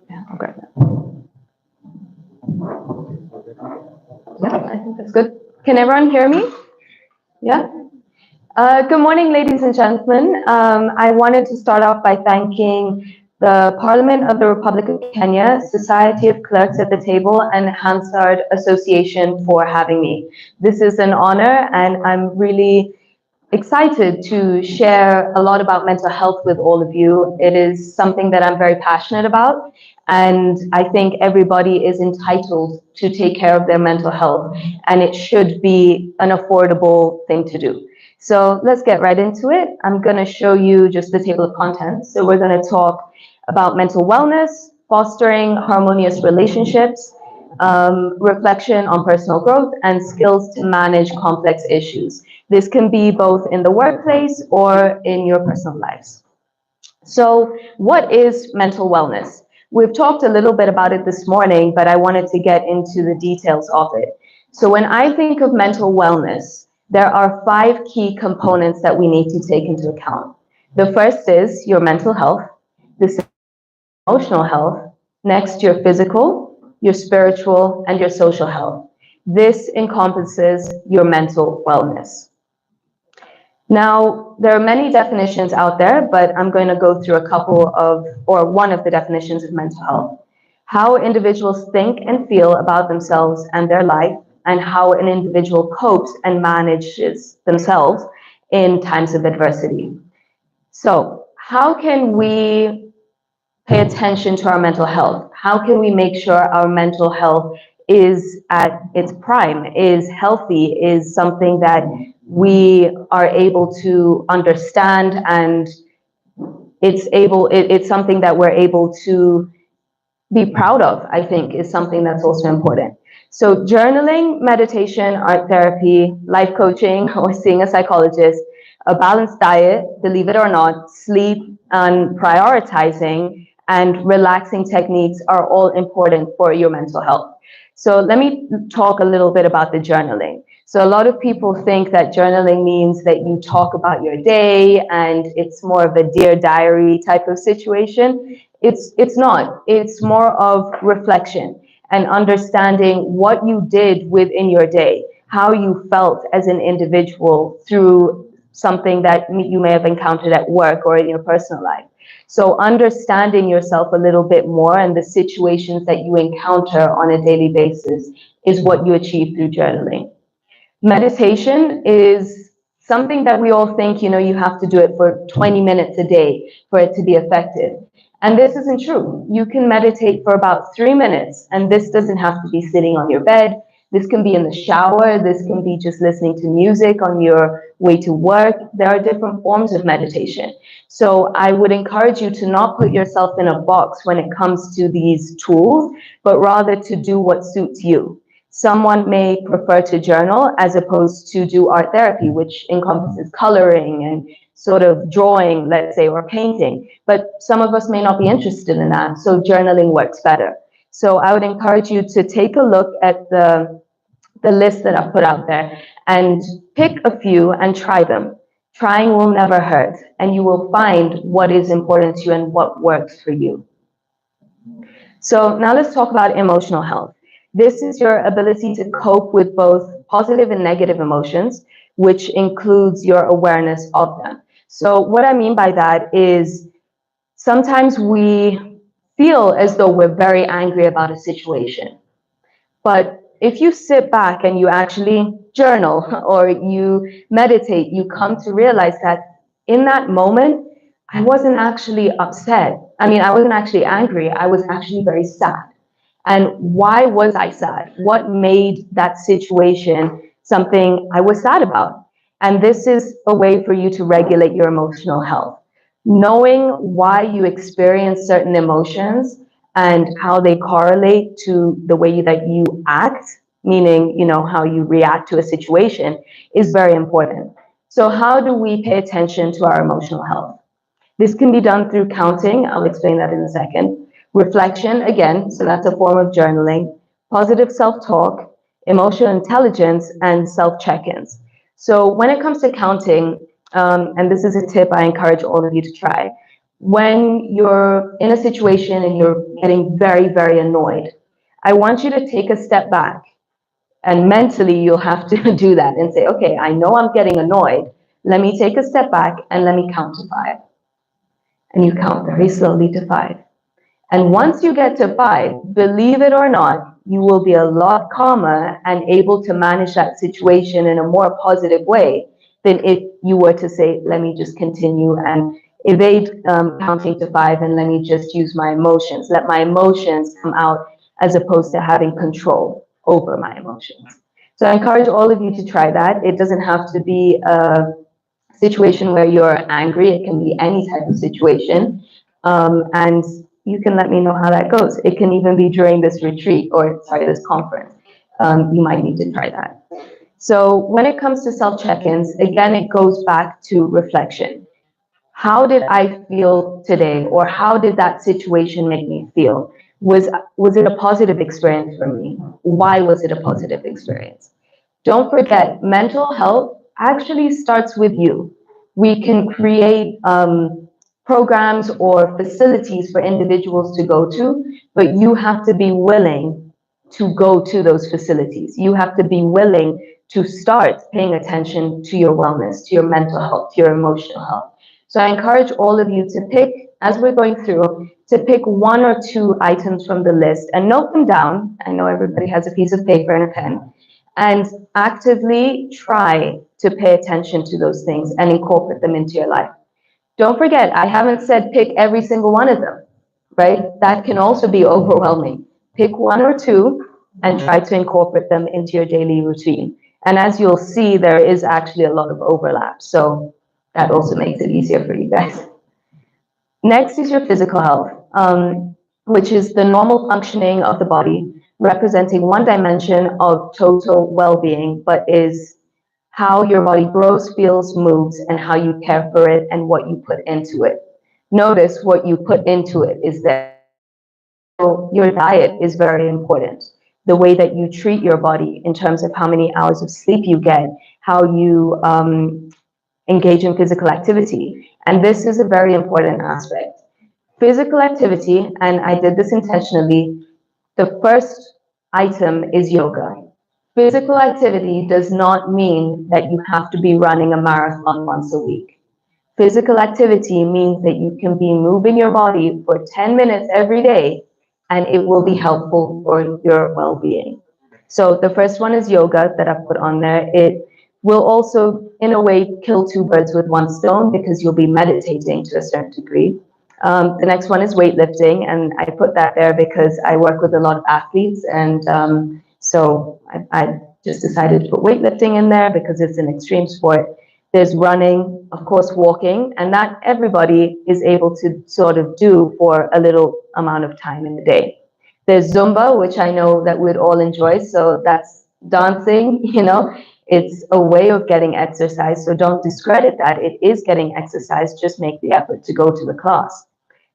Yeah, okay. Yeah, I think that's good. Can everyone hear me? Yeah? Good morning, ladies and gentlemen. I wanted to start off by thanking the Parliament of the Republic of Kenya, Society of Clerks at the Table, and Hansard Association for having me. This is an honor, and I'm really excited to share a lot about mental health with all of you. It is something that I'm very passionate about, and I think everybody is entitled to take care of their mental health, and it should be an affordable thing to do. So let's get right into it. I'm going to show you just the table of contents. So we're going to talk about mental wellness, fostering harmonious relationships, reflection on personal growth, and skills to manage complex issues. This can be both in the workplace or in your personal lives. So what is mental wellness? We've talked a little bit about it this morning, but I wanted to get into the details of it. So when I think of mental wellness, there are 5 key components that we need to take into account. The first is your mental health, the second is emotional health, next your physical, your spiritual, and your social health. This encompasses your mental wellness. Now, there are many definitions out there, but I'm going to go through a couple of, or one of the definitions of mental health. How individuals think and feel about themselves and their life, and how an individual copes and manages themselves in times of adversity. So, how can we pay attention to our mental health? How can we make sure our mental health is at its prime, is healthy, is something that we are able to understand, and it's something that we're able to be proud of, I think, is something that's also important. So journaling, meditation, art therapy, life coaching, or seeing a psychologist, a balanced diet, believe it or not, sleep, and prioritizing and relaxing techniques are all important for your mental health. So let me talk a little bit about the journaling. So a lot of people think that journaling means that you talk about your day and it's more of a Dear Diary type of situation. It's not. It's more of reflection and understanding what you did within your day, how you felt as an individual through something that you may have encountered at work or in your personal life. So understanding yourself a little bit more and the situations that you encounter on a daily basis is what you achieve through journaling. Meditation is something that we all think, you have to do it for 20 minutes a day for it to be effective. And this isn't true. You can meditate for about 3 minutes, and this doesn't have to be sitting on your bed. This can be in the shower. This can be just listening to music on your way to work. There are different forms of meditation. So I would encourage you to not put yourself in a box when it comes to these tools, but rather to do what suits you. Someone may prefer to journal as opposed to do art therapy, which encompasses coloring and sort of drawing, let's say, or painting. But some of us may not be interested in that, so journaling works better. So I would encourage you to take a look at the list that I've put out there and pick a few and try them. Trying will never hurt, and you will find what is important to you and what works for you. So now let's talk about emotional health. This is your ability to cope with both positive and negative emotions, which includes your awareness of them. So what I mean by that is sometimes we feel as though we're very angry about a situation. But if you sit back and you actually journal or you meditate, you come to realize that in that moment, I wasn't actually upset. I mean, I wasn't actually angry. I was actually very sad. And why was I sad? What made that situation something I was sad about? And this is a way for you to regulate your emotional health. Knowing why you experience certain emotions and how they correlate to the way that you act, meaning, how you react to a situation, is very important. So how do we pay attention to our emotional health? This can be done through counting. I'll explain that in a second. Reflection, again, so that's a form of journaling. Positive self-talk, emotional intelligence, and self-check-ins. So when it comes to counting, and this is a tip I encourage all of you to try, When you're in a situation and you're getting very, very annoyed, I want you to take a step back, and mentally you'll have to do that and say, okay, I know I'm getting annoyed. Let me take a step back and let me count to 5. And you count very slowly to 5. And once you get to 5, believe it or not, you will be a lot calmer and able to manage that situation in a more positive way than if you were to say, let me just continue and evade counting to 5, and let me just use my emotions. Let my emotions come out, as opposed to having control over my emotions. So I encourage all of you to try that. It doesn't have to be a situation where you're angry. It can be any type of situation. And you can let me know how that goes. It can even be during this retreat, or sorry, this conference. You might need to try that. So when it comes to self check-ins, again, it goes back to reflection. How did I feel today, or how did that situation make me feel? Was it a positive experience for me? Why was it a positive experience? Don't forget, mental health actually starts with you. We can create programs or facilities for individuals to go to, but you have to be willing to go to those facilities. You have to be willing to start paying attention to your wellness, to your mental health, to your emotional health. So I encourage all of you to pick, as we're going through, to pick 1 or 2 items from the list and note them down. I know everybody has a piece of paper and a pen, and actively try to pay attention to those things and incorporate them into your life. Don't forget, I haven't said pick every single one of them, right? That can also be overwhelming. Pick 1 or 2 and try to incorporate them into your daily routine. And as you'll see, there is actually a lot of overlap. So that also makes it easier for you guys. Next is your physical health, which is the normal functioning of the body, representing one dimension of total well-being, but is how your body grows, feels, moves, and how you care for it and what you put into it. Notice what you put into it is that your diet is very important. The way that you treat your body in terms of how many hours of sleep you get, how you engage in physical activity. And this is a very important aspect. Physical activity, and I did this intentionally, the first item is yoga. Physical activity does not mean that you have to be running a marathon once a week. Physical activity means that you can be moving your body for 10 minutes every day, and it will be helpful for your well-being. So the first one is yoga that I've put on there. It will also, in a way, kill 2 birds with 1 stone, because you'll be meditating to a certain degree. The next one is weightlifting, and I put that there because I work with a lot of athletes, and so I just decided to put weightlifting in there because it's an extreme sport. There's running, of course, walking, and that everybody is able to sort of do for a little amount of time in the day. There's Zumba, which I know that we'd all enjoy, so that's dancing, it's a way of getting exercise, so don't discredit that. It is getting exercise, just make the effort to go to the class.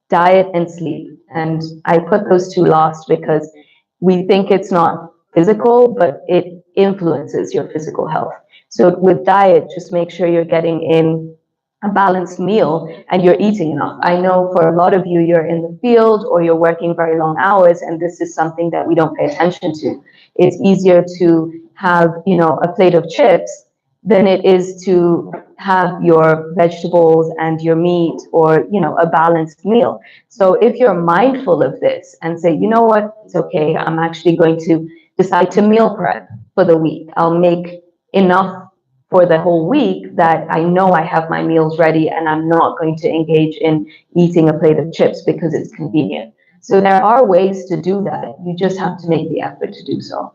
Diet and sleep, and I put those 2 last because we think it's not physical, but it influences your physical health. So with diet, just make sure you're getting in a balanced meal and you're eating enough. I know for a lot of you, you're in the field or you're working very long hours, and this is something that we don't pay attention to. It's easier to have, a plate of chips than it is to have your vegetables and your meat, or, a balanced meal. So if you're mindful of this and say, you know what, it's okay, I'm actually going to decide to meal prep for the week. I'll make enough for the whole week that I know I have my meals ready, and I'm not going to engage in eating a plate of chips because it's convenient. So there are ways to do that. You just have to make the effort to do so.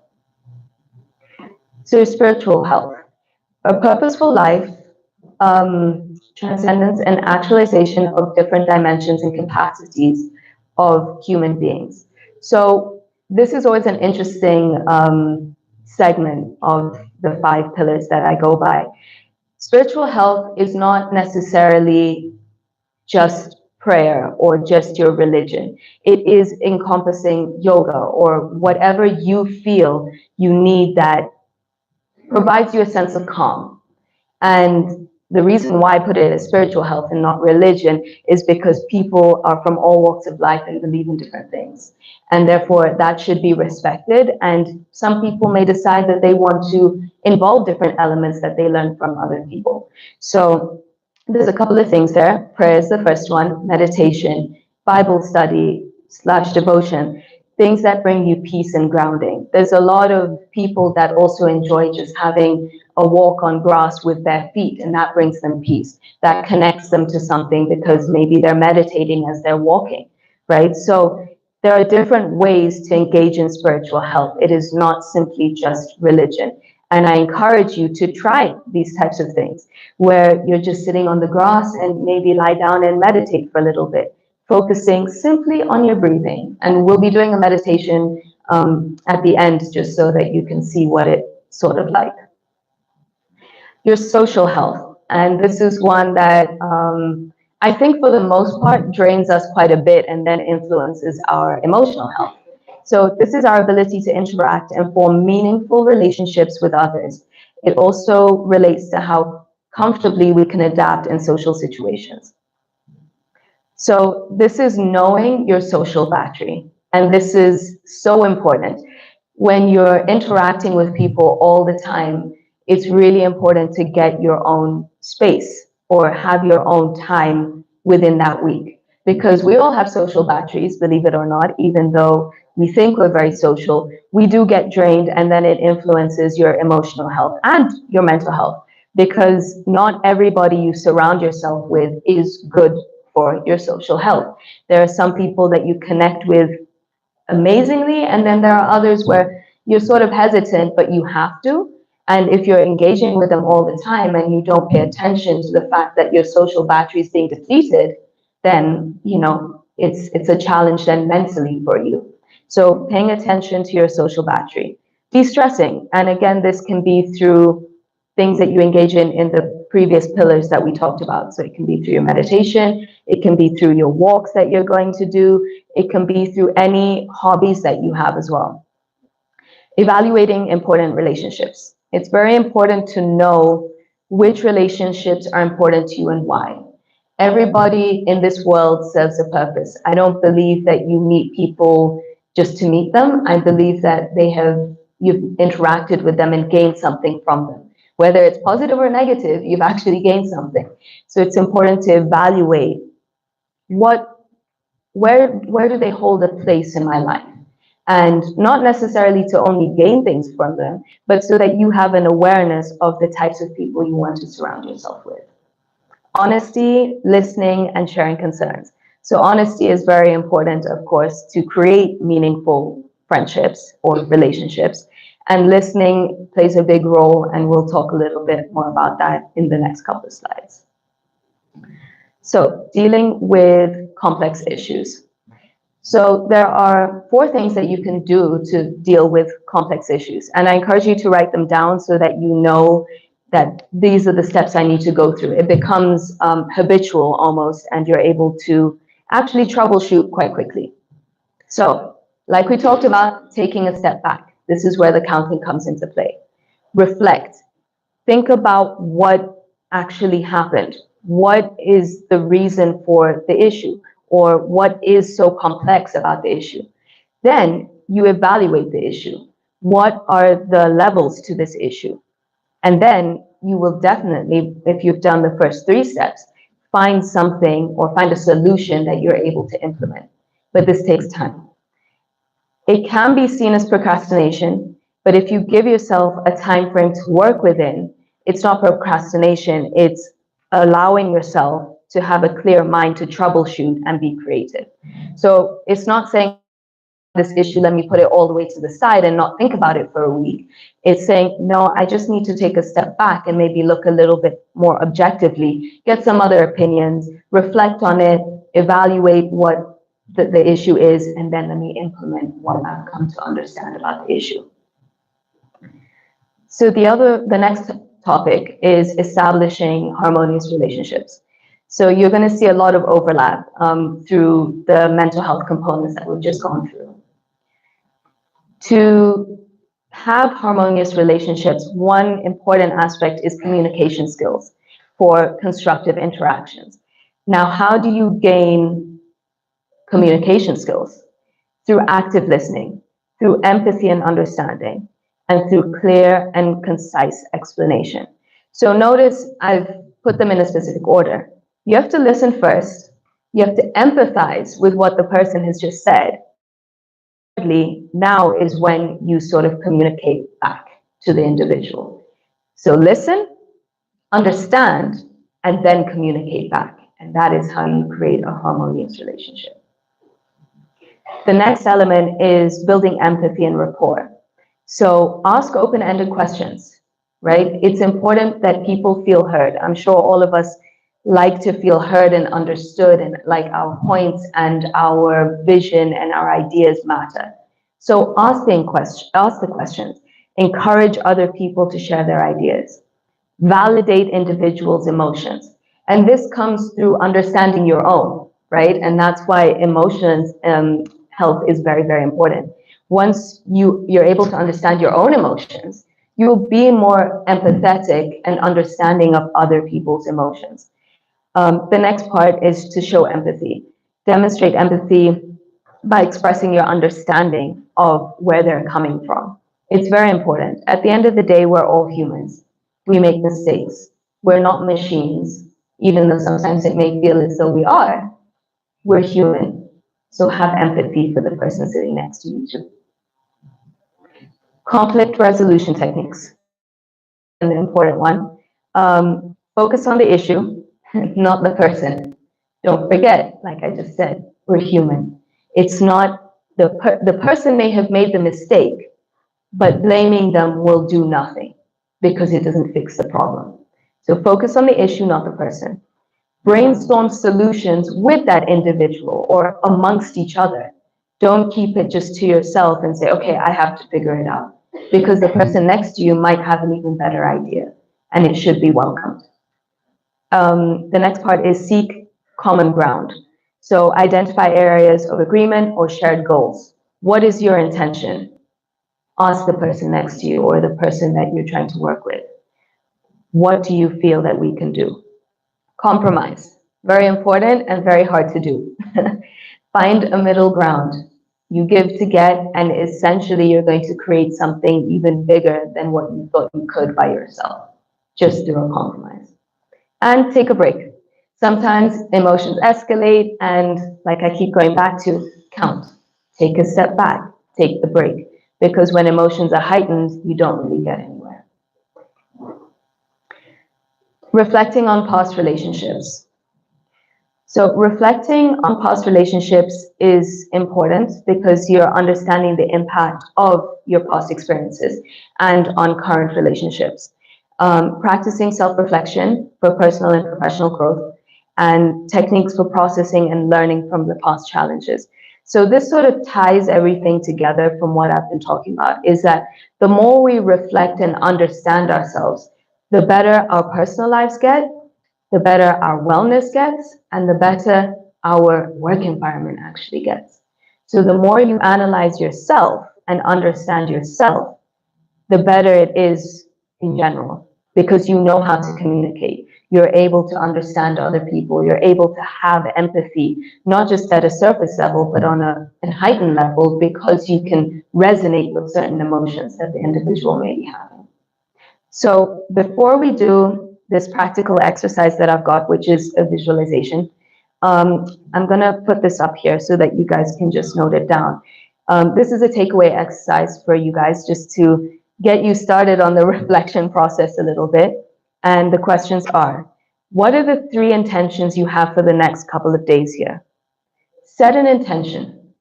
So spiritual health, a purposeful life, transcendence and actualization of different dimensions and capacities of human beings. So this is always an interesting segment of the 5 pillars that I go by. Spiritual health is not necessarily just prayer or just your religion. It is encompassing yoga or whatever you feel you need that provides you a sense of calm. And the reason why I put it as spiritual health and not religion is because people are from all walks of life and believe in different things. And therefore, that should be respected. And some people may decide that they want to involve different elements that they learn from other people. So there's a couple of things there. Prayer is the first one, meditation, Bible study / devotion, things that bring you peace and grounding. There's a lot of people that also enjoy just having a walk on grass with their feet, and that brings them peace. That connects them to something because maybe they're meditating as they're walking, right? So there are different ways to engage in spiritual health. It is not simply just religion. And I encourage you to try these types of things where you're just sitting on the grass and maybe lie down and meditate for a little bit, focusing simply on your breathing. And we'll be doing a meditation at the end just so that you can see what it's sort of like. Your social health. And this is one that I think for the most part drains us quite a bit and then influences our emotional health. So this is our ability to interact and form meaningful relationships with others. It also relates to how comfortably we can adapt in social situations. So this is knowing your social battery. And this is so important. When you're interacting with people all the time, it's really important to get your own space or have your own time within that week. Because we all have social batteries, believe it or not, even though we think we're very social, we do get drained, and then it influences your emotional health and your mental health, because not everybody you surround yourself with is good for your social health. There are some people that you connect with amazingly, and then there are others where you're sort of hesitant, but you have to. And if you're engaging with them all the time and you don't pay attention to the fact that your social battery is being depleted, then it's a challenge then mentally for you. So paying attention to your social battery, de-stressing, and again, this can be through things that you engage in the previous pillars that we talked about. So it can be through your meditation, it can be through your walks that you're going to do, it can be through any hobbies that you have as well. Evaluating important relationships. It's very important to know which relationships are important to you and why. Everybody in this world serves a purpose. I don't believe that you meet people just to meet them. I believe that you've interacted with them and gained something from them. Whether it's positive or negative, you've actually gained something. So it's important to evaluate where do they hold a place in my life? And not necessarily to only gain things from them, but so that you have an awareness of the types of people you want to surround yourself with. Honesty, listening, and sharing concerns. So honesty is very important, of course, to create meaningful friendships or relationships. And listening plays a big role, and we'll talk a little bit more about that in the next couple of slides. So dealing with complex issues. So there are 4 things that you can do to deal with complex issues. And I encourage you to write them down so that you know that these are the steps I need to go through. It becomes habitual almost, and you're able to actually troubleshoot quite quickly. So, like we talked about, taking a step back. This is where the counting comes into play. Reflect. Think about what actually happened. What is the reason for the issue? Or what is so complex about the issue? Then you evaluate the issue. What are the levels to this issue? And then you will definitely, if you've done the first 3 steps, find something or find a solution that you're able to implement. But this takes time. It can be seen as procrastination, but if you give yourself a time frame to work within, it's not procrastination, it's allowing yourself to have a clear mind to troubleshoot and be creative. So it's not saying this issue, let me put it all the way to the side and not think about it for a week. It's saying, no, I just need to take a step back and maybe look a little bit more objectively, get some other opinions, reflect on it, evaluate what the issue is, and then let me implement what I've come to understand about the issue. So the next topic is establishing harmonious relationships. So you're going to see a lot of overlap through the mental health components that we've just gone through. To have harmonious relationships, one important aspect is communication skills. for constructive interactions. Now, how do you gain communication skills? Through active listening, through empathy and understanding, and through clear and concise explanation. So notice I've put them in a specific order. You have to listen first. You have to empathize with what the person has just said. Thirdly, now is when you sort of communicate back to the individual. So listen, understand, and then communicate back. And that is how you create a harmonious relationship. The next element is building empathy and rapport. So ask open-ended questions, right? It's important that people feel heard. I'm sure all of us like to feel heard and understood, and like our points and our vision and our ideas matter. So ask the questions, encourage other people to share their ideas, validate individuals' emotions. And this comes through understanding your own, right? And that's why emotions health is very, very important. Once you're able to understand your own emotions, you'll be more empathetic and understanding of other people's emotions. The next part is to show empathy. Demonstrate empathy by expressing your understanding of where they're coming from. It's very important. At the end of the day, we're all humans. We make mistakes. We're not machines, even though sometimes it may feel as though we are. We're human. So have empathy for the person sitting next to you too. Conflict resolution techniques, an important one. Focus on the issue, not the person. Don't forget, like I just said, we're human. It's not the person may have made the mistake, but blaming them will do nothing because it doesn't fix the problem. So focus on the issue, not the person. Brainstorm solutions with that individual or amongst each other. Don't keep it just to yourself and say, okay, I have to figure it out, because the person next to you might have an even better idea, and it should be welcomed. The next part is seek common ground. So identify areas of agreement or shared goals. What is your intention? Ask the person next to you or the person that you're trying to work with. What do you feel that we can do? Compromise. Very important and very hard to do. Find a middle ground. You give to get, and essentially you're going to create something even bigger than what you thought you could by yourself, just through a compromise. And take a break. Sometimes emotions escalate, and like I keep going back to, count. Take a step back, take the break. Because when emotions are heightened, you don't really get anywhere. Reflecting on past relationships. So reflecting on past relationships is important because you're understanding the impact of your past experiences and on current relationships. Practicing self-reflection for personal and professional growth, and techniques for processing and learning from the past challenges. So this sort of ties everything together from what I've been talking about, is that the more we reflect and understand ourselves, the better our personal lives get, the better our wellness gets, and the better our work environment actually gets. So the more you analyze yourself and understand yourself, the better it is in general, because you know how to communicate. You're able to understand other people. You're able to have empathy, not just at a surface level, but on a heightened level, because you can resonate with certain emotions that the individual may be having. So before we do this practical exercise that I've got, which is a visualization, I'm going to put this up here so that you guys can just note it down. This is a takeaway exercise for you guys, just to get you started on the reflection process a little bit. And the questions are, what are the 3 intentions you have for the next couple of days here? Set an intention.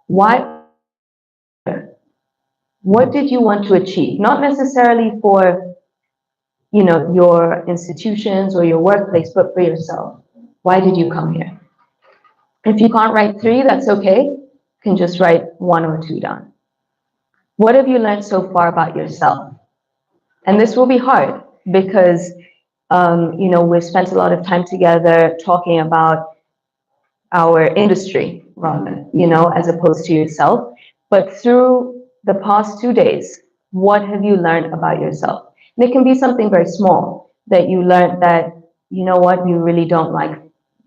Why? What did you want to achieve? Not necessarily for, you know, your institutions or your workplace, but for yourself. Why did you come here? If you can't write 3, that's okay. You can just write 1 or 2 down. What have you learned so far about yourself? And this will be hard because, you know, we've spent a lot of time together talking about our industry, rather, you know, as opposed to yourself. But through the past 2 days, what have you learned about yourself? And it can be something very small, that you learned that you know what, you really don't like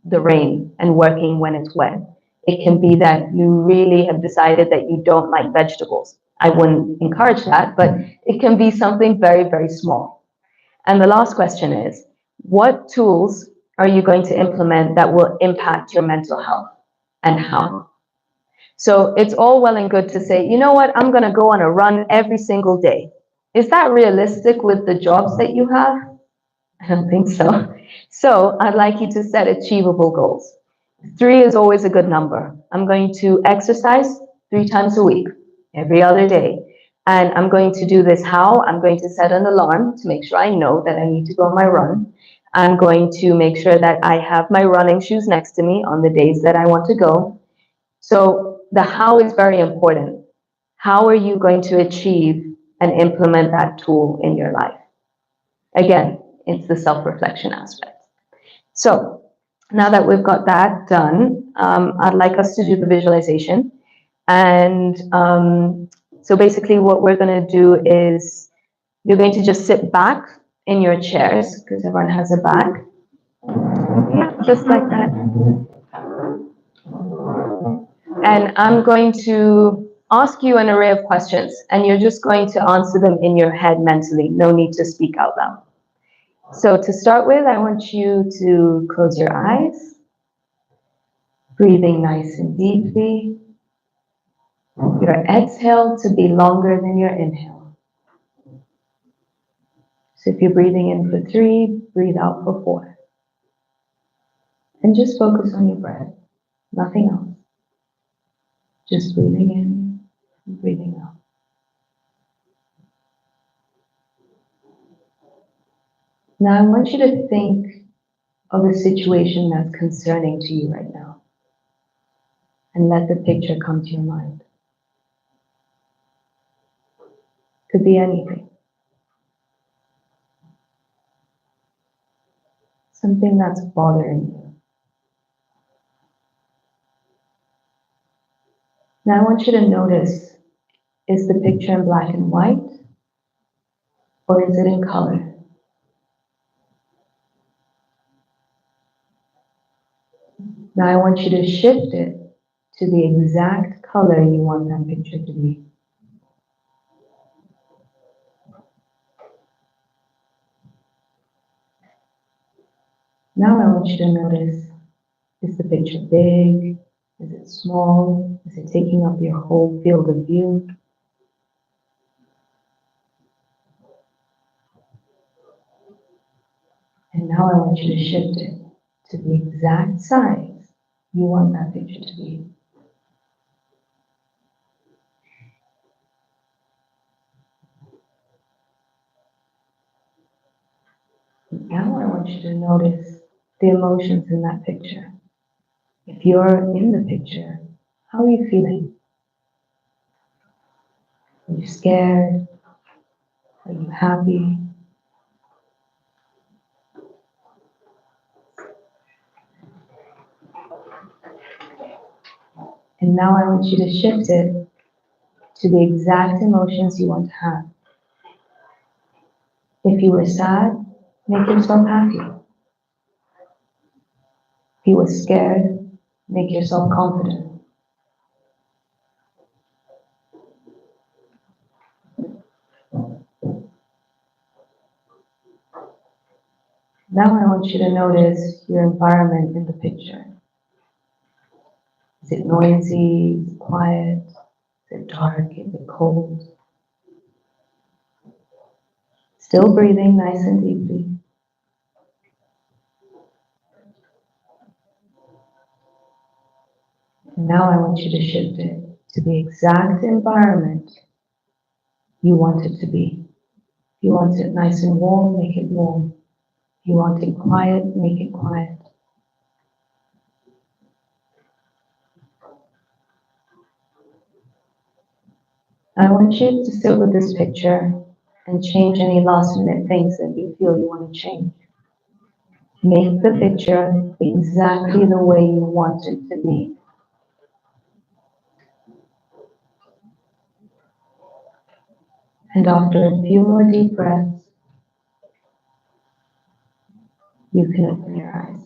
the rain and working when it's wet. It can be that you really have decided that you don't like vegetables. I wouldn't encourage that, but it can be something very, very small. And the last question is, what tools are you going to implement that will impact your mental health, and how? So it's all well and good to say, you know what, I'm going to go on a run every single day. Is that realistic with the jobs that you have? I don't think so. So I'd like you to set achievable goals. 3 is always a good number. I'm going to exercise 3 times a week, every other day. And I'm going to do this how? I'm going to set an alarm to make sure I know that I need to go on my run. I'm going to make sure that I have my running shoes next to me on the days that I want to go. So the how is very important. How are you going to achieve and implement that tool in your life? Again, it's the self-reflection aspect. So now that we've got that done, I'd like us to do the visualization. And so basically what we're going to do is you're going to just sit back in your chairs, because everyone has a back. Yeah, just like that. And I'm going to ask you an array of questions, and you're just going to answer them in your head mentally. No need to speak out loud. So to start with, I want you to close your eyes, breathing nice and deeply. Your exhale to be longer than your inhale. So if you're breathing in for 3, breathe out for 4. And just focus on your breath, nothing else. Just breathing in and breathing out. Now I want you to think of a situation that's concerning to you right now, and let the picture come to your mind. Could be anything. Something that's bothering you. Now I want you to notice, is the picture in black and white, or is it in color? Now I want you to shift it to the exact color you want that picture to be. Now I want you to notice, is the picture big? Is it small? Is it taking up your whole field of view? And now I want you to shift it to the exact size you want that picture to be. Now I want you to notice the emotions in that picture. If you're in the picture, how are you feeling? Are you scared? Are you happy? And now I want you to shift it to the exact emotions you want to have. If you were sad, make yourself happy. If you were scared, make yourself confident. Now I want you to notice your environment in the picture. Is it noisy? Is it quiet? Is it dark? Is it cold? Still breathing nice and deeply. And now I want you to shift it to the exact environment you want it to be. If you want it nice and warm, make it warm. If you want it quiet, make it quiet. I want you to sit with this picture and change any last minute things that you feel you want to change. Make the picture exactly the way you want it to be. And after a few more deep breaths, You can open your eyes.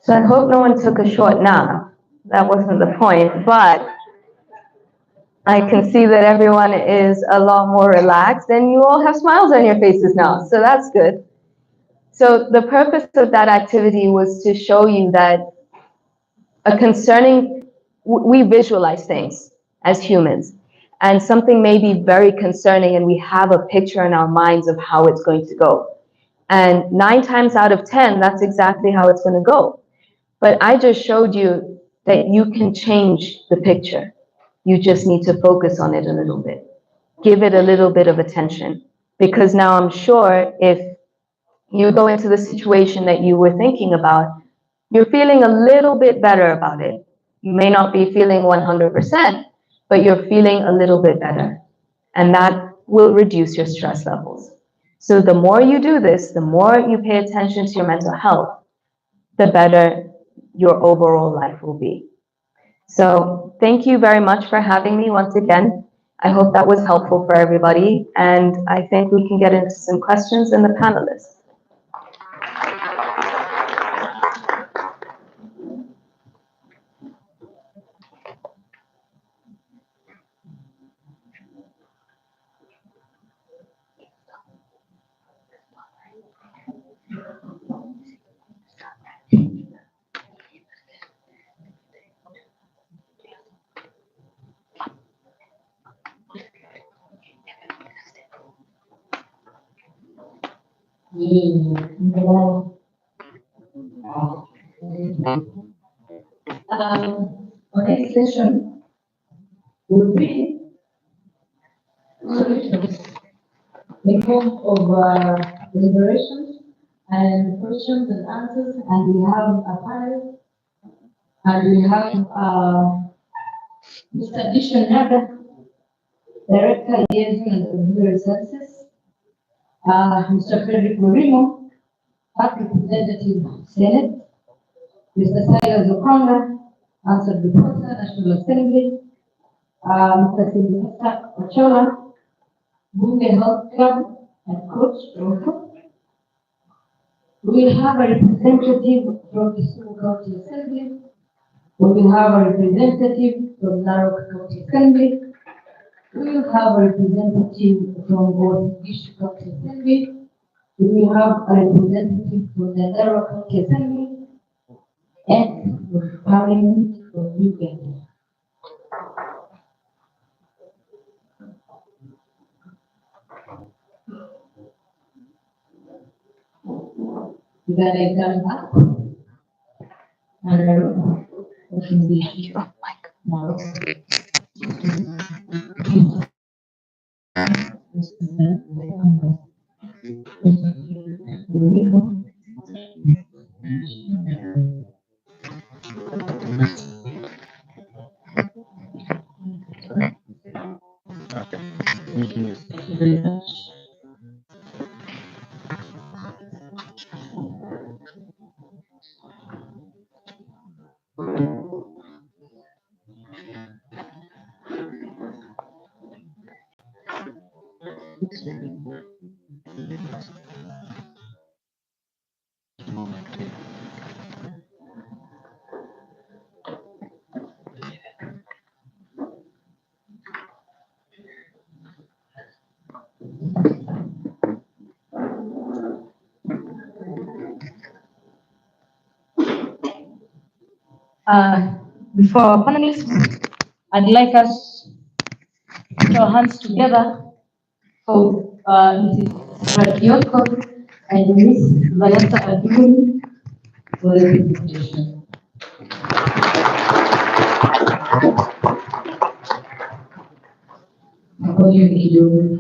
So I hope no one took a short nap. That wasn't the point, but I can see that everyone is a lot more relaxed and you all have smiles on your faces now, so that's good. So the purpose of that activity was to show you that we visualize things as humans, and something may be very concerning and we have a picture in our minds of how it's going to go. And 9 times out of 10, that's exactly how it's going to go. But I just showed you that you can change the picture. You just need to focus on it a little bit. Give it a little bit of attention. Because now I'm sure if you go into the situation that you were thinking about, you're feeling a little bit better about it. You may not be feeling 100%, but you're feeling a little bit better. And that will reduce your stress levels. So the more you do this, the more you pay attention to your mental health, the better your overall life will be. So thank you very much for having me once again. I hope that was helpful for everybody, and I think we can get into some questions in the panelists. Our next session will be solutions, the form of deliberations and questions and answers, and we have a panel, and we have Mr. Dishon Naga, Director Liaison and Auxiliary Services, Mr. Frederick Morimo, Park Representative Senate, Mr. Silas Okonga, Answer Reporter, National Assembly, Mr. Sylvester Ochola, Bunge Health Club, and Coach Rofo. We will have a representative from Kisumu County Assembly. We will have a representative from Narok County Assembly. We will have a representative from Gishu County Assembly. We will have a representative from the Narok County Assembly and from Parliament from Uganda. You got it done up? I don't know. What can we do? No. Before our panelists, I'd like us to put our hands together for Mrs. Rakioko and Miss Venesa Akiwumi for the presentation. How are you doing?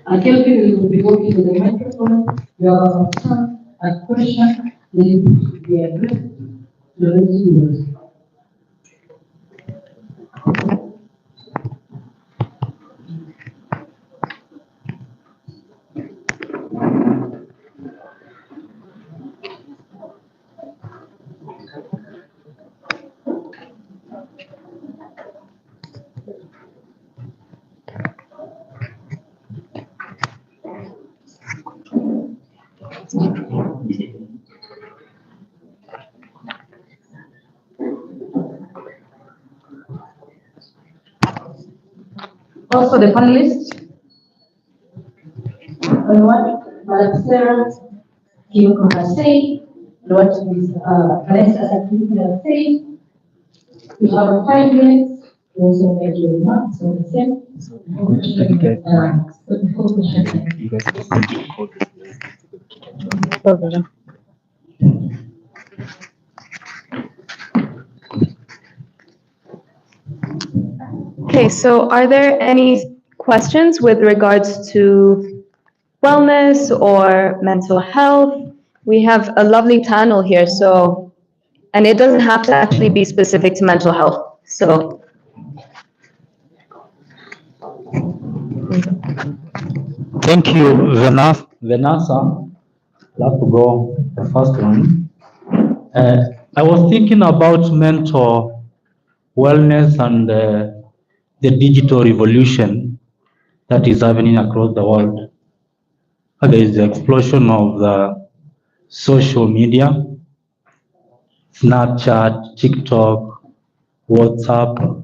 Until people will be working with the microphone, you have a question, then we address the students. Also, the panelists, on what Madam Sarah Kiyoko has said, and what Ms. Venesa Akiwumi has said. We have 5 minutes. We also make your remarks on the same. Okay, so are there any questions with regards to wellness or mental health? We have a lovely panel here, so, and it doesn't have to actually be specific to mental health, so. Thank you, Venasa. I'll have to go the first one. I was thinking about mental wellness and the digital revolution that is happening across the world. There is the explosion of the social media, Snapchat, TikTok, WhatsApp,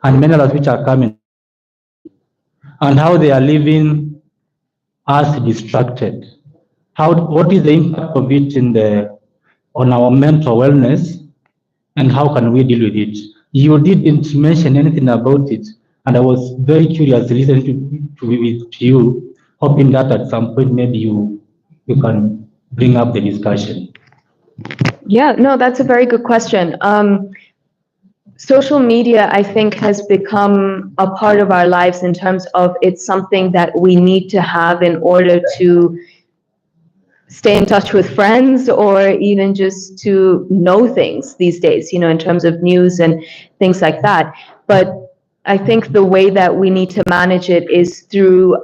and many others which are coming, and how they are leaving us distracted. What is the impact of it on our mental wellness, and how can we deal with it? You didn't mention anything about it, and I was very curious listening to you, hoping that at some point maybe you can bring up the discussion. Yeah, no, that's a very good question. Social media, I think, has become a part of our lives in terms of it's something that we need to have in order to stay in touch with friends or even just to know things these days, in terms of news and things like that. But I think the way that we need to manage it is through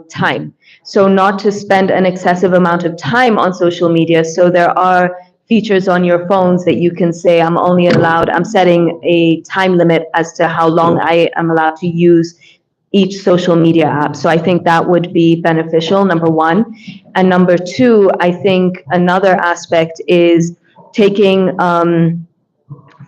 time. So not to spend an excessive amount of time on social media. So there are features on your phones that you can say, I'm setting a time limit as to how long I am allowed to use each social media app. So I think that would be beneficial, number one. And number two, I think another aspect is taking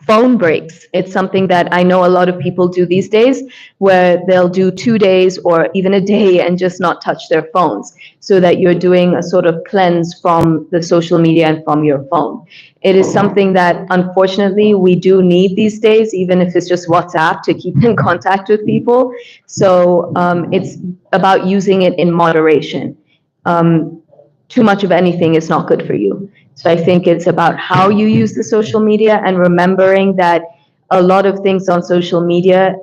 phone breaks. It's something that I know a lot of people do these days, where they'll do 2 days or even a day and just not touch their phones, so that you're doing a sort of cleanse from the social media and from your phone. It is something that unfortunately we do need these days, even if it's just WhatsApp to keep in contact with people. So it's about using it in moderation. Too much of anything is not good for you. So I think it's about how you use the social media and remembering that a lot of things on social media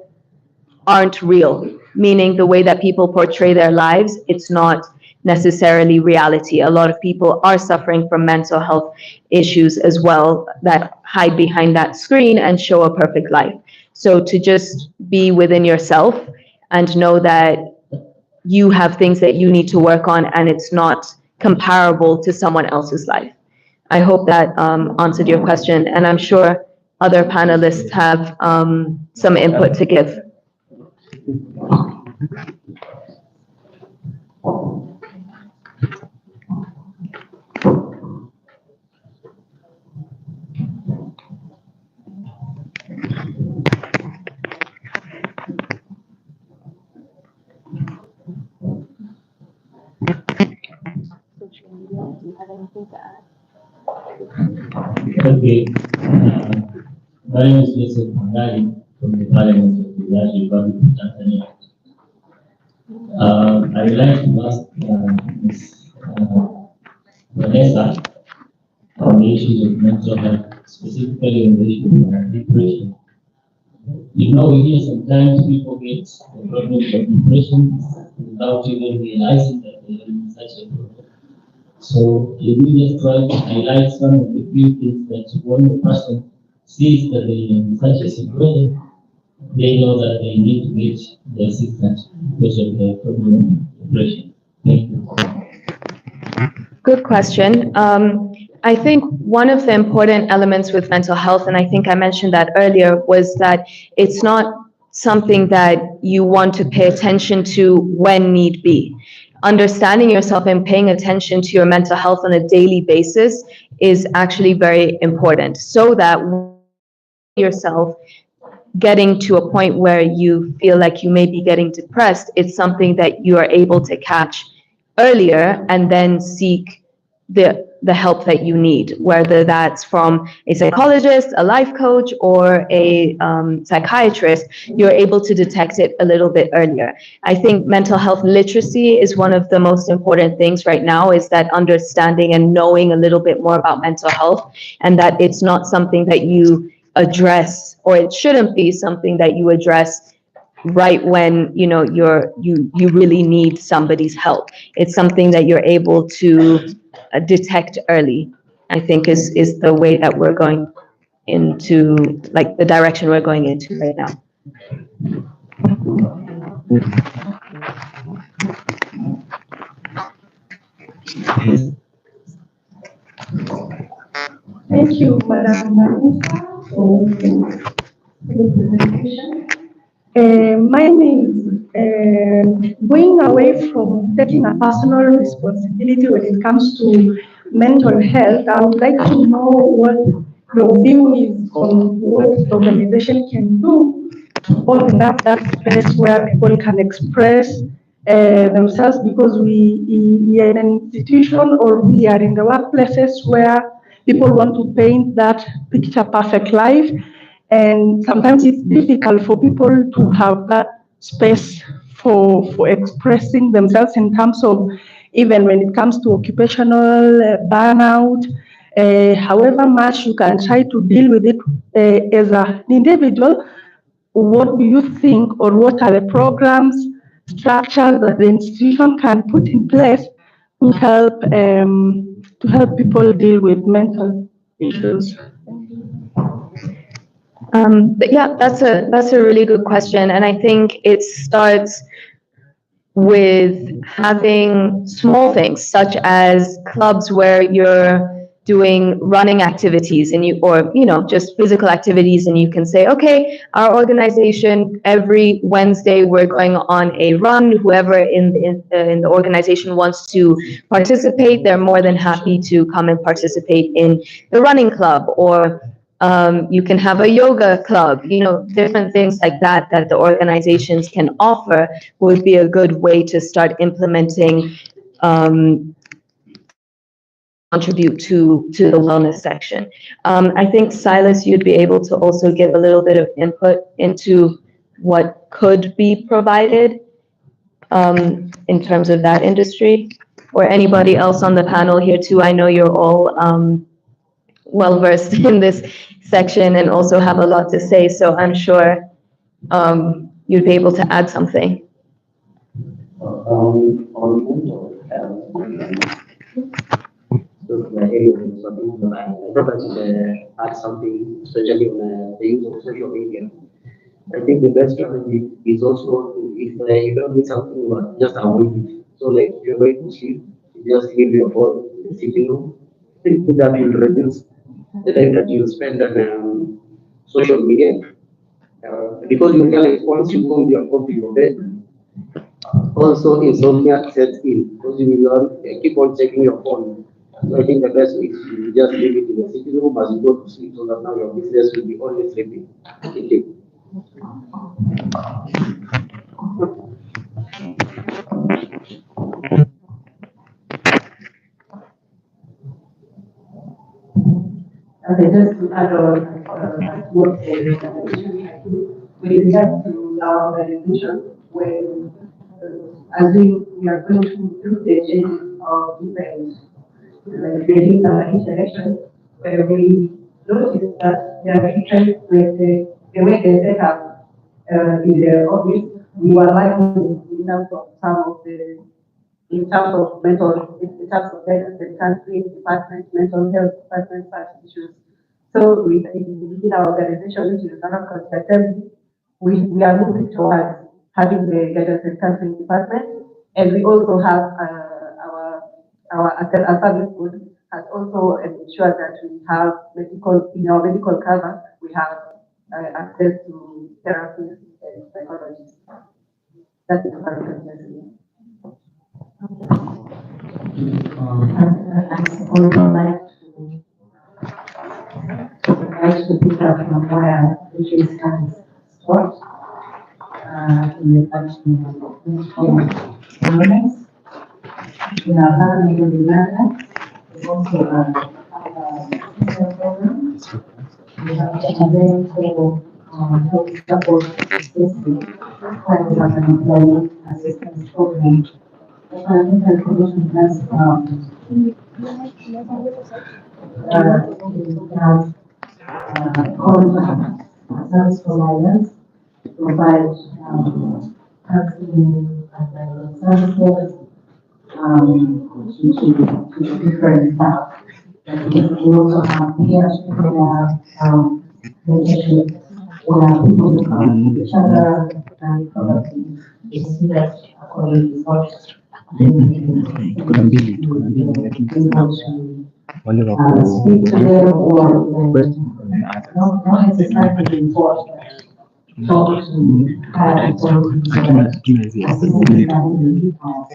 aren't real, meaning the way that people portray their lives, it's not necessarily reality. A lot of people are suffering from mental health issues as well that hide behind that screen and show a perfect life. So to just be within yourself and know that you have things that you need to work on and it's not comparable to someone else's life. I hope that answered your question, and I'm sure other panelists have some input to give. Okay. My name is Joseph Mandali from the Parliament of the United Republic of Tanzania. I would like to ask Ms. Vanessa on the issues of mental health, specifically on the issue of depression. You know, we hear sometimes people get the problem of depression without even realizing that they are in such a problem. So you just try to highlight some of the few things that when the person sees that they are in such a situation, they know that they need to get the assistance because of the problem of depression. Thank you. Good question. I think one of the important elements with mental health, and I think I mentioned that earlier, was that it's not something that you want to pay attention to when need be. Understanding yourself and paying attention to your mental health on a daily basis is actually very important, so that yourself getting to a point where you feel like you may be getting depressed, it's something that you are able to catch earlier and then seek the help that you need, whether that's from a psychologist, a life coach, or a psychiatrist. You're able to detect it a little bit earlier. I think mental health literacy is one of the most important things right now, is that understanding and knowing a little bit more about mental health, and that it's not something that you address, or it shouldn't be something that you address right when you really need somebody's help. It's something that you're able to detect early. I think is the way that we're going into, like, the direction we're going into right now. Thank you, Madam Vanessa, for the presentation. Mine is going away from taking a personal responsibility when it comes to mental health. I would like to know what your view is on what the organization can do to open up that space where people can express themselves, because we are in an institution, or we are in the workplaces where people want to paint that picture perfect life, and sometimes it's difficult for people to have that space for expressing themselves, in terms of, even when it comes to occupational burnout. However much you can try to deal with it as an individual, what do you think, or what are the programs, structures that the institution can put in place to help people deal with mental issues? But yeah, that's a really good question, and I think it starts with having small things, such as clubs where you're doing running activities, and just physical activities, and you can say, okay, our organization, every Wednesday we're going on a run. Whoever in the organization wants to participate, they're more than happy to come and participate in the running club. Or you can have a yoga club, different things like that the organizations can offer would be a good way to start implementing, contribute to the wellness section. I think, Silas, you'd be able to also give a little bit of input into what could be provided in terms of that industry, or anybody else on the panel here too. I know you're all well versed in this section and also have a lot to say, so I'm sure you'd be able to add something. On mental health, I thought I should add something, especially on the use of social media. I think the best strategy is also, if you don't need something, but just avoid it. So, like, if you're going to sleep, you just leave your phone in the sitting room. I think that will reduce the time that you spend on social media. Because you realize, once you go with your phone to your bed, also insomnia sets in, because you will keep on checking your phone. So I think the best is you just leave it in the sitting room as you go to sleep, so that now your business will be only sleeping. Thank you. Okay, just to add on what with regard to our organization, when as we are going through the changes of different creating our interaction, where we notice that there are different with the way they set up in the office, we were lacking in terms of in terms of guidance and counseling department, mental health department, such issues. So within our organization, which is another consultant, we are moving towards having the guidance and counseling department, and we also have our service board has also ensured that we have in our medical cover, we have access to therapists and psychologists. That's the current situation. I would like to pick up from where this can start in the function of governance. In our government of Uganda, we also have a program. We have a very full health support system, where we have an employee assistance program. I think the commission has service providers provide counseling and services to different staff. We also have peers where mentorship, where people come to each other and probably discuss according to what speak to them or not necessarily enforce talk to higher authorities or assistant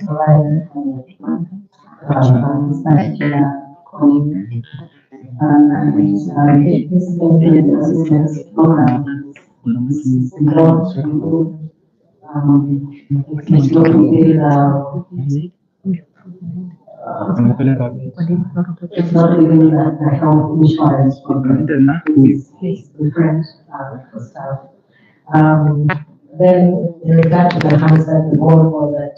provider and this assistance program is not to it's not to build it's not even the health insurance program. It's different for staff. Then in regard to the answer, the board was that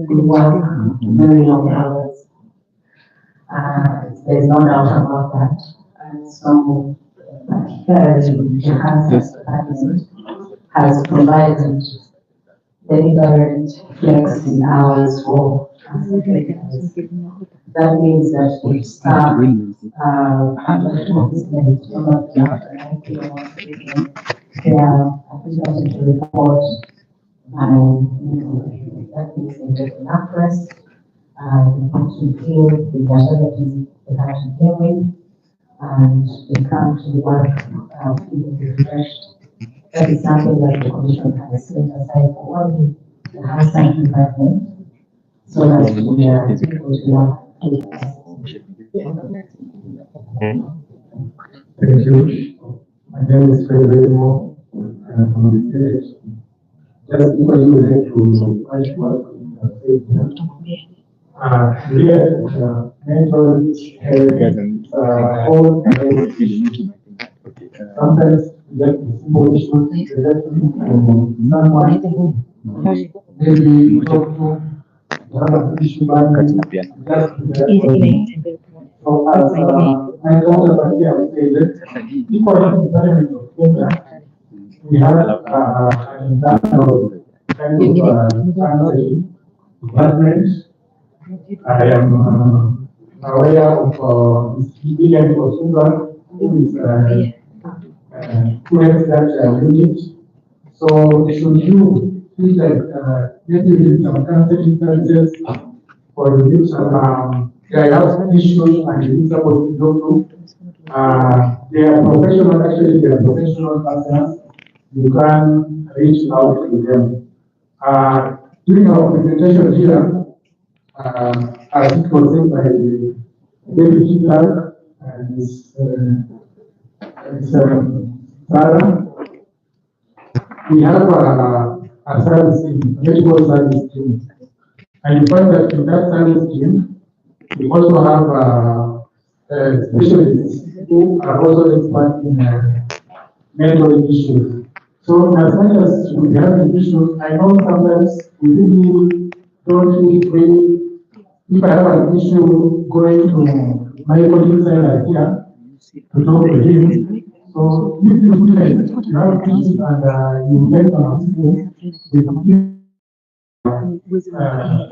we work very long hours. There's no doubt about that. And so the answer department has provided deliberate flexing hours for that means that if staff they are able to report that means they get enough rest, they feel the facilities they have to deal with, and they come to work feeling refreshed. That is something that the commission has set aside for only the household department, so that we are able to work. Thank you. My name is Federico from the village. Just before you get to find work here, mentors have whole sometimes that is more issues related to non-money. Maybe talk to one issue so as I told about here, before the government of Kenya, we have an international kind of translation department. I am aware of this William Osunga, who is who has that unit. So should you feel like maybe some counseling services for the youth they have issues and the youth supposed to go through. They are professional, actually they are professional persons. You can reach out to them. During our presentation here, as it was said by the deputy clerk and Sarah, we have a service team, medical service team. And you find that in that service team, we also have specialists who are also expert in mental issues. So as much as we have the issues, I know sometimes we really don't really, if I have an issue going to my colleague here to talk to him, So if you have kids and you get on school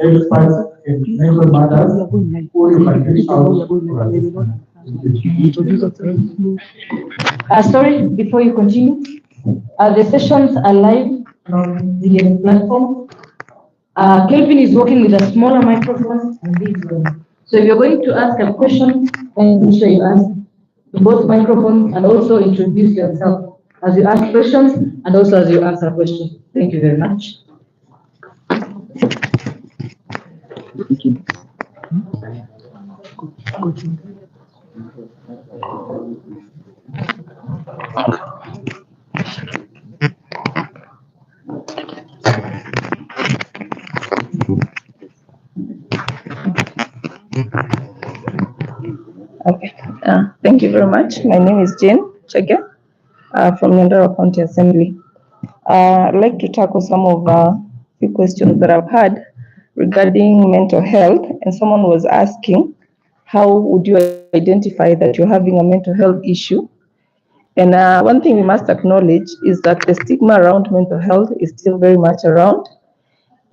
experts in mental matters, who you can reach out to. Sorry, before you continue, the sessions are live on the platform. Kelvin is working with a smaller microphone and this one. So if you're going to ask a question, then make sure you ask both microphones and also introduce yourself as you ask questions and also as you answer questions. Thank you very much. Okay, thank you very much. My name is Jane Chege from Nyandarua County Assembly. I'd like to tackle some of the questions that I've had regarding mental health, and someone was asking, how would you identify that you're having a mental health issue? And one thing we must acknowledge is that the stigma around mental health is still very much around.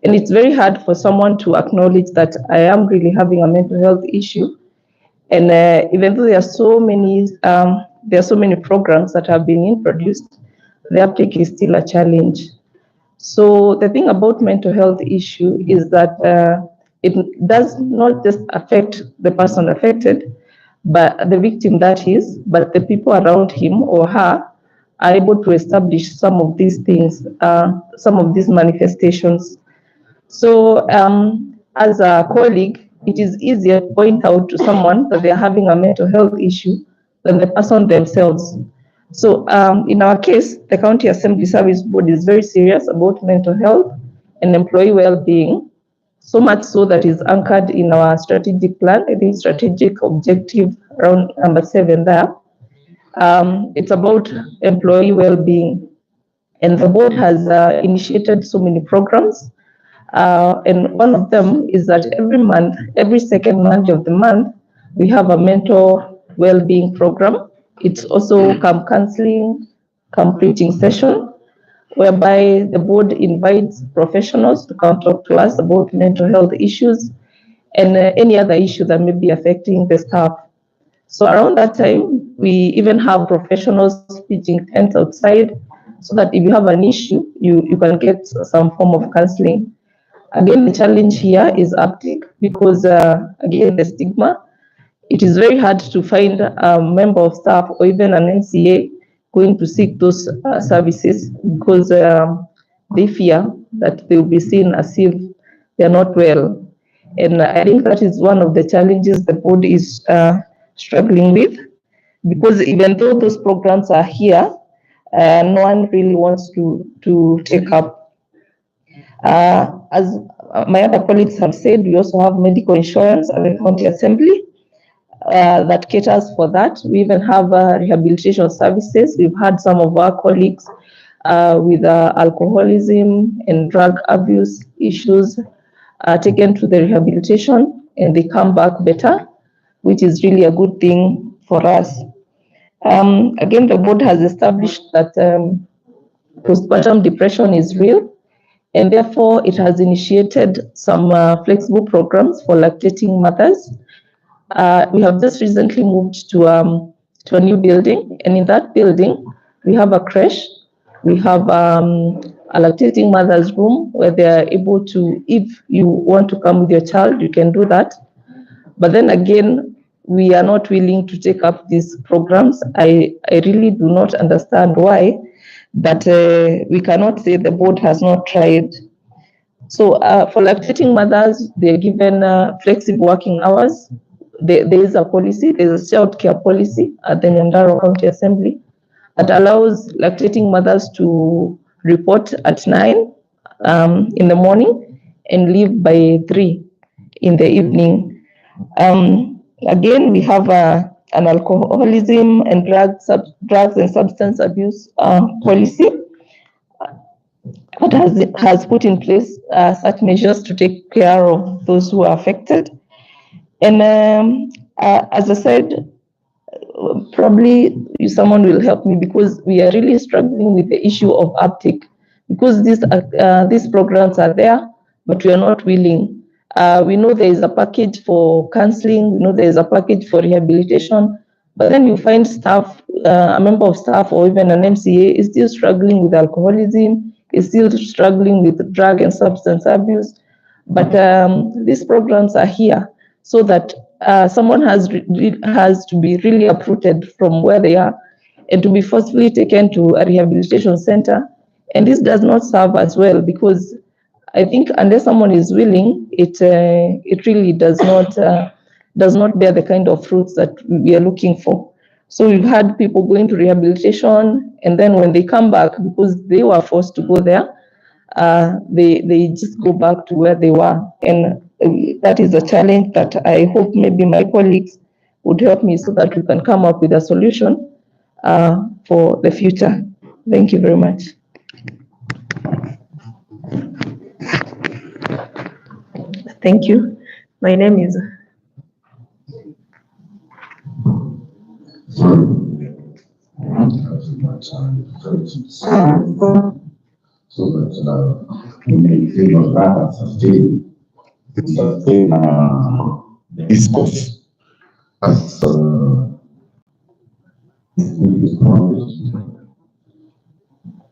And it's very hard for someone to acknowledge that I am really having a mental health issue. And even though there are so many programs that have been introduced, the uptake is still a challenge. So the thing about mental health issue is that it does not just affect the person affected, but the victim that is, but the people around him or her are able to establish some of these things, some of these manifestations. So as a colleague, it is easier to point out to someone that they're having a mental health issue than the person themselves. So in our case, the County Assembly Service Board is very serious about mental health and employee well-being, so much so that is anchored in our strategic plan, the strategic objective around number 7 there. It's about employee well-being. And the board has initiated so many programs. And one of them is that every month, every second Monday of the month, we have a mental well-being program. It's also camp counseling, camp preaching session, whereby the board invites professionals to come talk to us about mental health issues and any other issue that may be affecting the staff. So around that time, we even have professionals pitching tents outside so that if you have an issue, you can get some form of counseling. Again, the challenge here is uptake because, again, the stigma. It is very hard to find a member of staff or even an NCA going to seek those services because they fear that they will be seen as if they are not well. And I think that is one of the challenges the board is struggling with, because even though those programs are here, no one really wants to take up. As my other colleagues have said, we also have medical insurance at the County Assembly that caters for that. We even have rehabilitation services. We've had some of our colleagues with alcoholism and drug abuse issues taken to the rehabilitation, and they come back better, which is really a good thing for us. Again, the board has established that postpartum depression is real, and therefore it has initiated some flexible programs for lactating mothers. We have just recently moved to a new building, and in that building, we have a creche. We have a lactating mother's room where they are able to, if you want to come with your child, you can do that. But then again, we are not willing to take up these programs. I really do not understand why, but we cannot say the board has not tried. So for lactating mothers, they're given flexible working hours. There is a policy, there's a child care policy at the Nyandarua County Assembly that allows lactating mothers to report at 9 in the morning and leave by 3 in the evening. Again, we have an alcoholism and drugs and substance abuse policy that has put in place such measures to take care of those who are affected. And as I said, probably someone will help me, because we are really struggling with the issue of uptake, because these programs are there, but we are not willing. We know there is a package for counseling, we know there is a package for rehabilitation, but then you find staff, a member of staff or even an MCA is still struggling with alcoholism, is still struggling with drug and substance abuse. But these programs are here so that someone has to be really uprooted from where they are and to be forcefully taken to a rehabilitation center. And this does not serve as well, because I think unless someone is willing, it really does not bear the kind of fruits that we are looking for. So we've had people going to rehabilitation, and then when they come back, because they were forced to go there, they just go back to where they were. And that is a challenge that I hope maybe my colleagues would help me so that we can come up with a solution for the future. Thank you very much. Thank you. My name is... So that we maintain or rather sustain the discourse as is promised.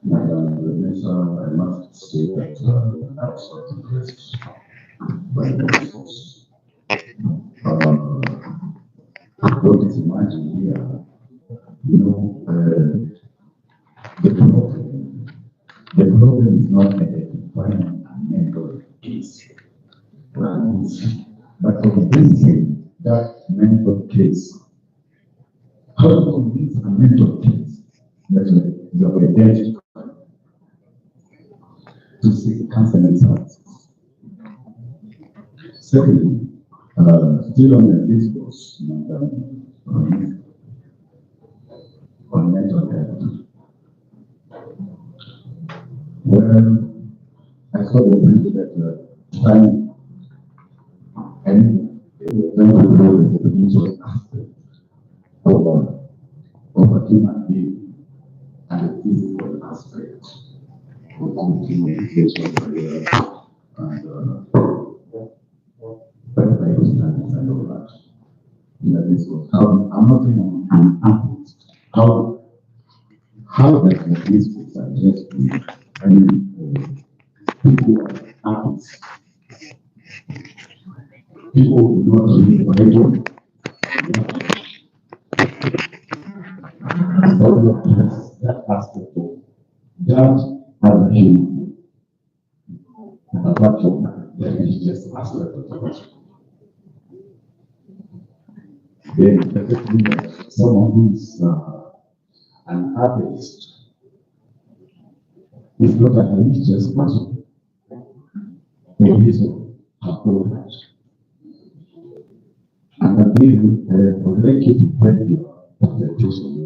Vanessa, I must say that I was not impressed by the discourse. What is imagined here, the problem is not identifying a mental case, but convincing that mental case. How to convince a mental case that you are identical to seek counseling services? Secondly, still on the discourse on mental health. Well, I saw the brief that time and the producer of a human being and the physical aspect of communication and and all that. That is what I'm not saying how does the discourse address people are artists? People who do not read the Bible. That aspect of that as a human. Apart from that, is just aspect of the question. Then someone who is an artist is not a religious person. It is a poet. And I would like you to break your presentation.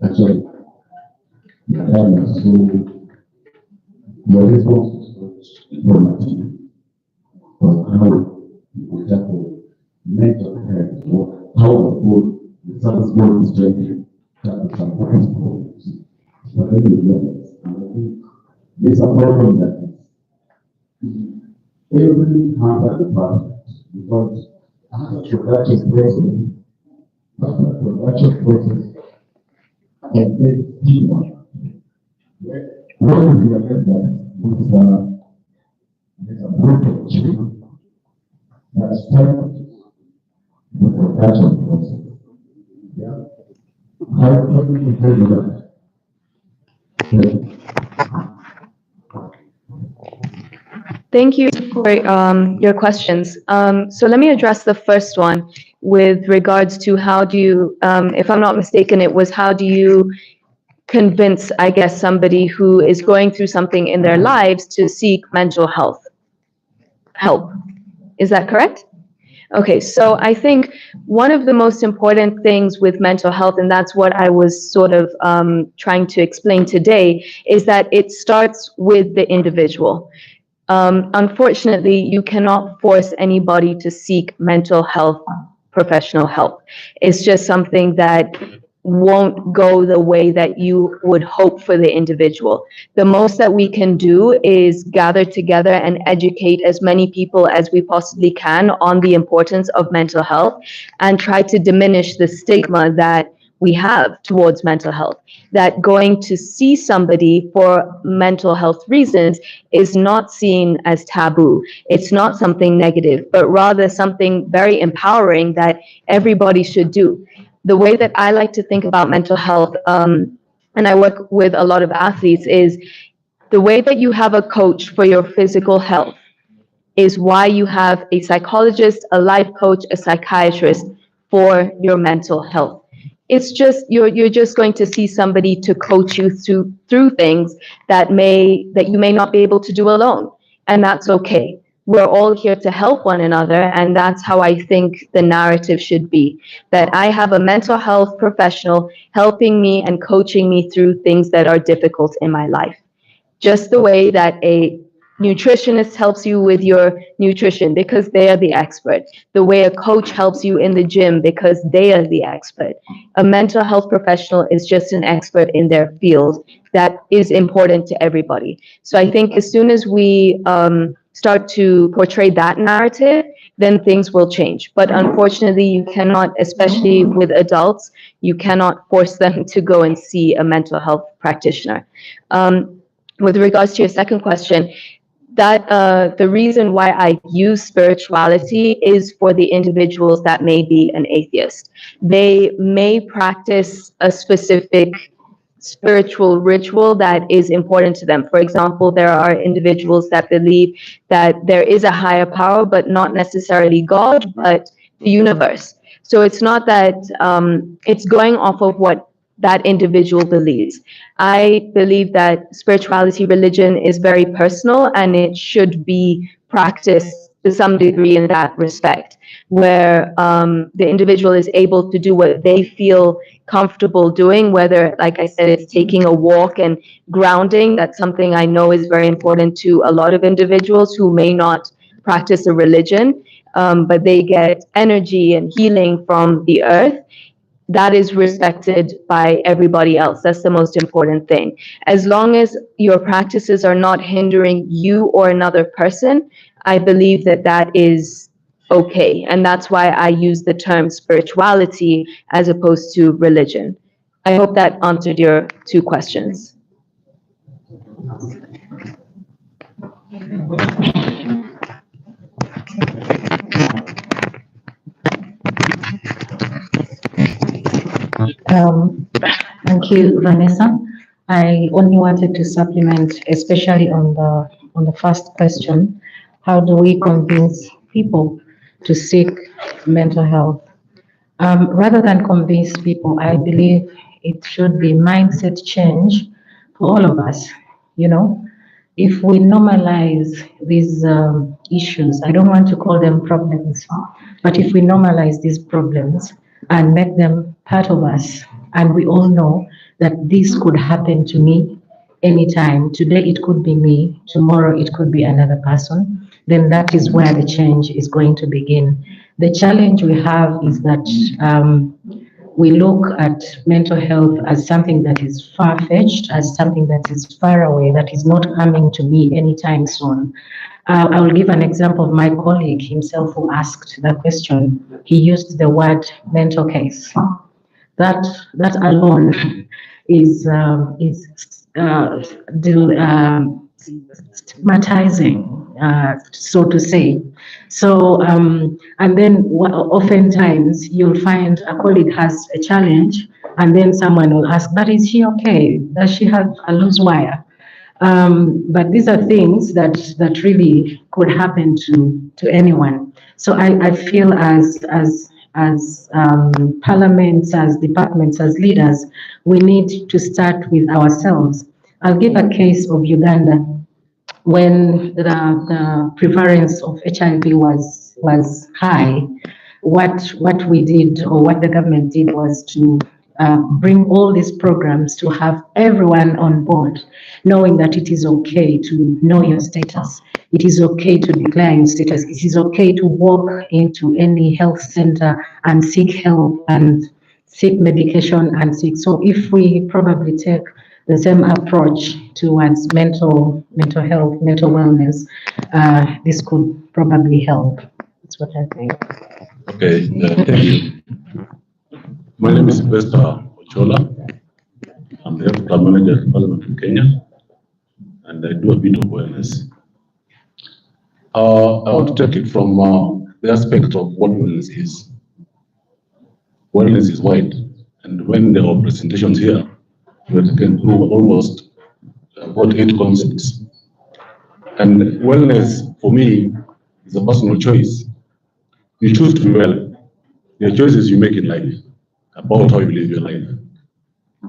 Actually, so your response is informative on how we tackle mental health, how the service board is trying to tackle some problems. But I think there's a problem that every part of the project, because the production process can take people. When we are that there's a broken that started the production process. Yeah. How do we handle that? Thank you for your questions. So let me address the first one with regards to how do you, if I'm not mistaken, it was how do you convince, I guess, somebody who is going through something in their lives to seek mental health help. Is that correct? Okay, so I think one of the most important things with mental health, and that's what I was sort of trying to explain today, is that it starts with the individual. Unfortunately, you cannot force anybody to seek mental health professional help. It's just something that won't go the way that you would hope for the individual. The most that we can do is gather together and educate as many people as we possibly can on the importance of mental health and try to diminish the stigma that we have towards mental health. That going to see somebody for mental health reasons is not seen as taboo. It's not something negative, but rather something very empowering that everybody should do. The way that I like to think about mental health, and I work with a lot of athletes, is the way that you have a coach for your physical health is why you have a psychologist, a life coach, a psychiatrist for your mental health. It's just you're just going to see somebody to coach you through things that you may not be able to do alone, and that's okay. We're all here to help one another, and that's how I think the narrative should be. That I have a mental health professional helping me and coaching me through things that are difficult in my life. Just the way that a nutritionist helps you with your nutrition because they are the expert. The way a coach helps you in the gym because they are the expert. A mental health professional is just an expert in their field that is important to everybody. So I think as soon as we start to portray that narrative, then things will change. But unfortunately, you cannot, especially with adults, you cannot force them to go and see a mental health practitioner. With regards to your second question, that the reason why I use spirituality is for the individuals that may be an atheist. They may practice a specific spiritual ritual that is important to them. For example, there are individuals that believe that there is a higher power, but not necessarily God, but the universe. So it's not that it's going off of what that individual believes. I believe that spirituality, religion is very personal, and it should be practiced to some degree in that respect, where the individual is able to do what they feel comfortable doing, whether, like I said, it's taking a walk and grounding. That's something I know is very important to a lot of individuals who may not practice a religion, but they get energy and healing from the earth. That is respected by everybody else. That's the most important thing. As long as your practices are not hindering you or another person, I believe that that is okay. And that's why I use the term spirituality as opposed to religion. I hope that answered your two questions. Thank you, Vanessa. I only wanted to supplement, especially on the first question, how do we convince people to seek mental health? Rather than convince people, I believe it should be mindset change for all of us. You know, if we normalize these issues, I don't want to call them problems, but if we normalize these problems and make them part of us, and we all know that this could happen to me anytime. Today it could be me, tomorrow it could be another person, then that is where the change is going to begin. The challenge we have is that we look at mental health as something that is far-fetched, as something that is far away, that is not coming to me anytime soon. I will give an example of my colleague himself who asked the question. He used the word mental case. That alone is stigmatizing, so to say. So, and then oftentimes you'll find a colleague has a challenge, and then someone will ask, but is she okay? Does she have a loose wire? But these are things that really could happen to anyone. So I feel as parliaments, as departments, as leaders, we need to start with ourselves. I'll give a case of Uganda when the prevalence of HIV was high. What we did, or what the government did, was to bring all these programs to have everyone on board, knowing that it is okay to know your status. it is okay to declare your status. It is okay to walk into any health center and seek help and seek medication and seek. So if we probably take the same approach towards mental health, mental wellness, this could probably help. That's what I think. Okay, thank you. My name is Vesta Ochola. I'm the Health Club Manager at Parliament in Kenya, and I do a bit of wellness. I want to take it from the aspect of what wellness is. Wellness is wide, and when there are presentations here, we have taken through almost about 8 concepts. And wellness, for me, is a personal choice. You choose to be well. Your choices you make in life about how you live your life.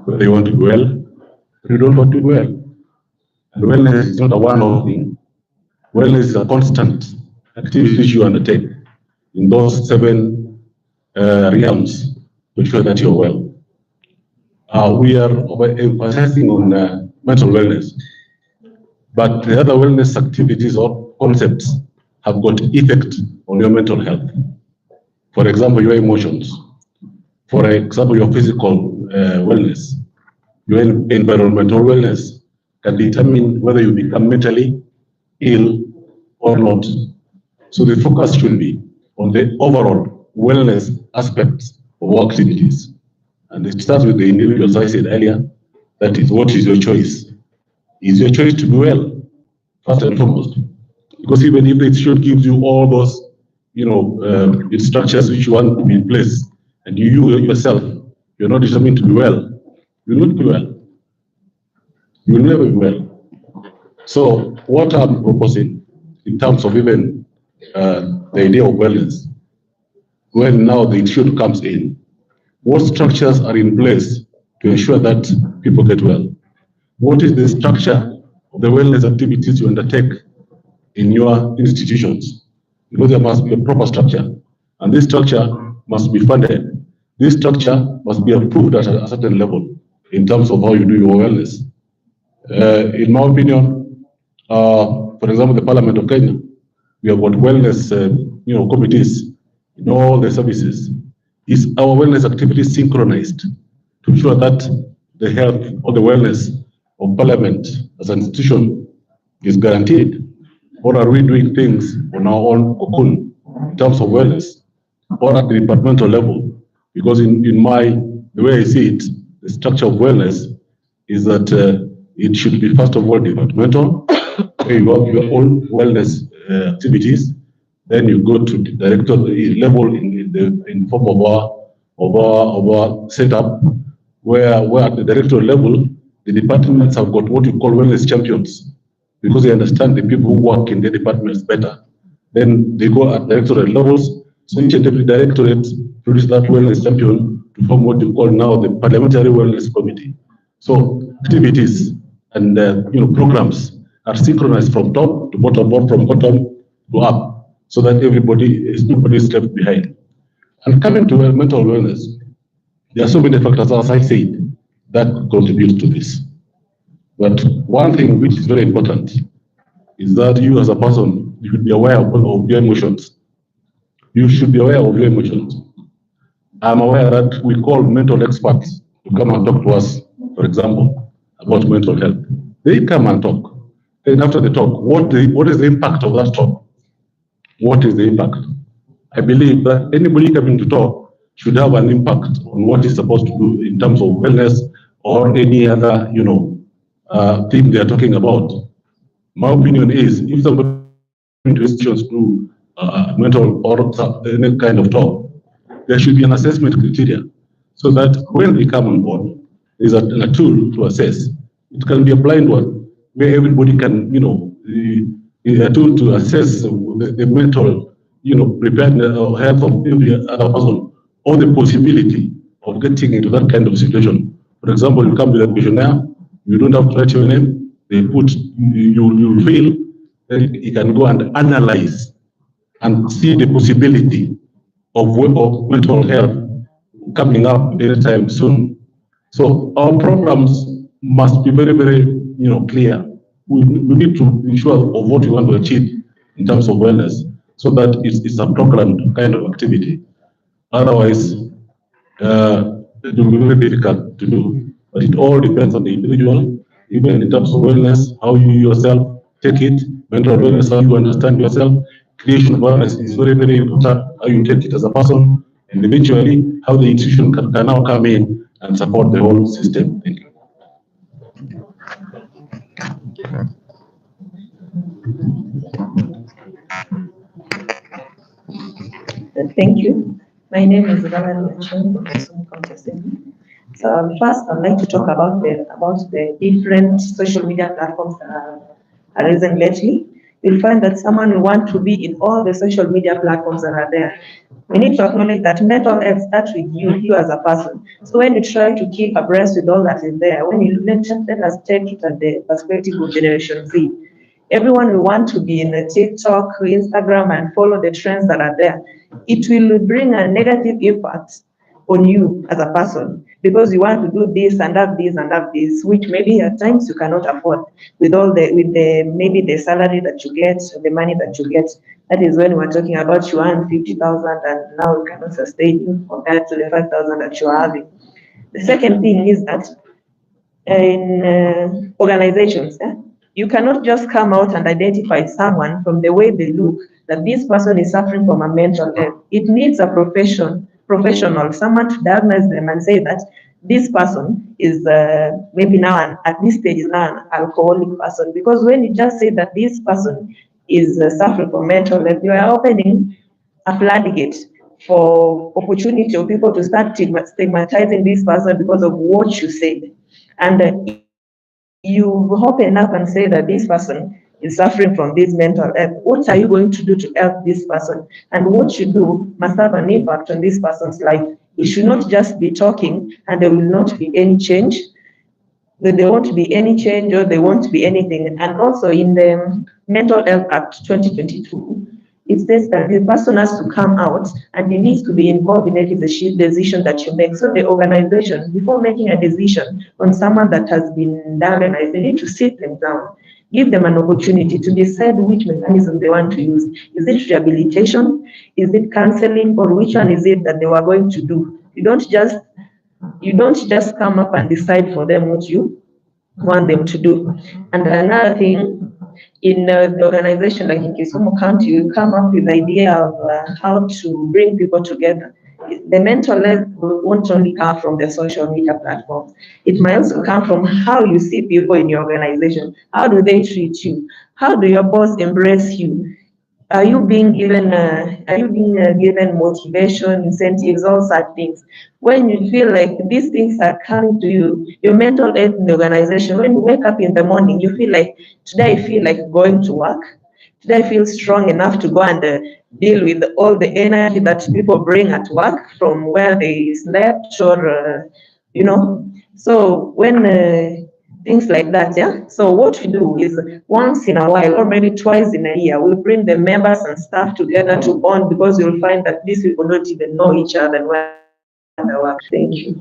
Whether you want to be well, or you don't want to be well. And wellness is not a one-off thing. Wellness is a constant activity which you undertake in those 7 realms to ensure that you're well. We are emphasizing on mental wellness, but the other wellness activities or concepts have got effect on your mental health. For example, your emotions. For example, your physical wellness. Your environmental wellness can determine whether you become mentally ill or not. So the focus should be on the overall wellness aspects of our activities. And it starts with the individual, as I said earlier, that is, what is your choice? Is your choice to be well, first and foremost? Because even if it should give you all those, structures which you want to be in place, and you yourself, you're not determined to be well, you will not be well. You will never be well. So what I'm proposing in terms of even the idea of wellness, when now the issue comes in, what structures are in place to ensure that people get well? What is the structure of the wellness activities you undertake in your institutions? Because there must be a proper structure, and this structure must be funded. This structure must be approved at a certain level in terms of how you do your wellness. In my opinion, for example, the Parliament of Kenya, we have got wellness committees in all the services. Is our wellness activities synchronized to ensure that the health or the wellness of Parliament as an institution is guaranteed? Or are we doing things on our own cocoon in terms of wellness, or at the departmental level? Because the way I see it, the structure of wellness is that it should be first of all departmental, where you have your own wellness activities. Then you go to the director level in form of our setup, where at the director level, the departments have got what we call wellness champions, because they understand the people who work in the departments better. Then they go at directorate levels, so each and every directorate produces that wellness champion to form what you call now the Parliamentary Wellness Committee. So activities and programs are synchronized from top to bottom, or from bottom to up, so that nobody is left behind. And coming to mental wellness, there are so many factors, as I said, that contribute to this. But one thing which is very important is that you as a person, you should be aware of your emotions. You should be aware of your emotions. I'm aware that we call mental experts to come and talk to us, for example, about mental health. They come and talk. Then after the talk, what is the impact of that talk? What is the impact? I believe that anybody coming to talk should have an impact on what he's supposed to do in terms of wellness or any other, thing they are talking about. My opinion is, if somebody into institutions do mental or any kind of talk, there should be an assessment criteria, so that when they come on board, there's a tool to assess. It can be a blind one, where everybody can, a tool to assess the mental, preparedness or health of every other person, or the possibility of getting into that kind of situation. For example, you come with a questionnaire, you don't have to write your name, they put, you fill, then you can go and analyze and see the possibility of mental health coming up anytime soon. So our programs must be very, very, clear. We need to ensure of what we want to achieve in terms of wellness, so that it's a programmed kind of activity. Otherwise, it will be very difficult to do. But it all depends on the individual, even in terms of wellness, how you yourself take it, mental wellness, how you understand yourself. Creation of awareness is very, very important, how you take it as a person, and eventually how the institution can now come in and support the whole system. Thank you. Thank you. My name is Valerie Achon from Kisumu County Assembly. So first, I'd like to talk about the different social media platforms that are arisen lately. You'll find that someone will want to be in all the social media platforms that are there. We need to acknowledge that mental health starts with you as a person. So when you try to keep abreast with all that is there, when you let us take it at the perspective of Generation Z. Everyone will want to be in the TikTok, Instagram, and follow the trends that are there. It will bring a negative impact on you as a person because you want to do this and have this and have this, which maybe at times you cannot afford with maybe the salary that you get, the money that you get. That is when we're talking about you earn 50,000 and now you cannot sustain you compared to the 5,000 that you are having. The second thing is that in organizations, you cannot just come out and identify someone from the way they look that this person is suffering from a mental health. It needs a professional, someone to diagnose them and say that this person is maybe now at this stage is now an alcoholic person. Because when you just say that this person is suffering from mental health, you are opening a floodgate for opportunity of people to start stigmatizing this person because of what you said. And you open up and say that this person is suffering from this mental health. What are you going to do to help this person? And what you do must have an impact on this person's life. You should not just be talking and there will not be any change. There won't be any change or there won't be anything. And also in the Mental Health Act 2022, it says that the person has to come out and he needs to be involved in every decision that you make. So the organization, before making a decision on someone that has been diagnosed, they need to sit them down, give them an opportunity to decide which mechanism they want to use. Is it rehabilitation? Is it counseling? Or which one is it that they were going to do? You don't just come up and decide for them what you want them to do. And another thing, in the organization like in Kisumu County, you come up with the idea of how to bring people together. The mental health won't only come from the social media platforms. It might also come from how you see people in your organization. How do they treat you? How do your boss embrace you? Are you being given motivation, incentives, all such things? When you feel like these things are coming to you, your mental health in the organization, when you wake up in the morning, you feel like, today I feel like going to work. Today I feel strong enough to go and deal with all the energy that people bring at work from where they slept or, So when things like that, yeah. So what we do is once in a while, or maybe twice in a year, we bring the members and staff together to bond because you'll find that these people don't even know each other and where they work. Thank you.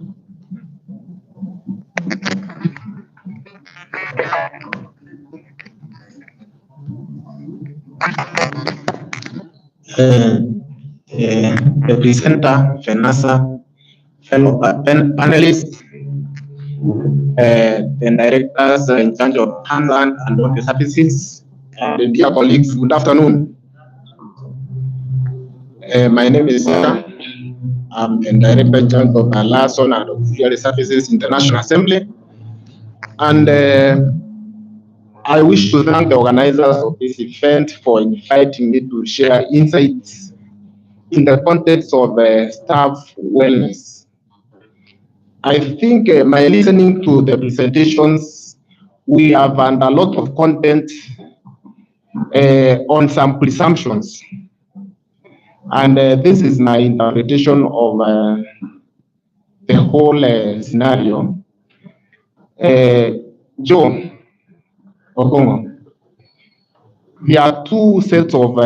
The presenter, Venesa, fellow panelists, the directors in charge of hands-on and work services, and the dear colleagues, good afternoon. My name is I'm the director in charge of Liaison and Auxiliary Services International Assembly, and I wish to thank the organizers of this event for inviting me to share insights in the context of staff wellness. I think by listening to the presentations, we have found a lot of content on some presumptions. And this is my interpretation of the whole scenario. Joe Ogongo, there are two sets of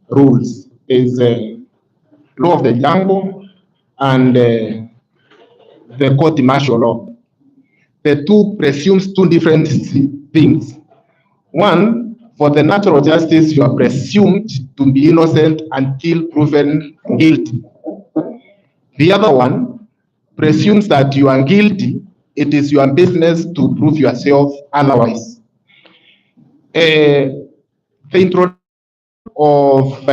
rules. There's law of the jungle and the court martial law. The two presumes two different things. One, For the natural justice, you are presumed to be innocent until proven guilty. The other one presumes that you are guilty. It is your business to prove yourself otherwise. The introduction of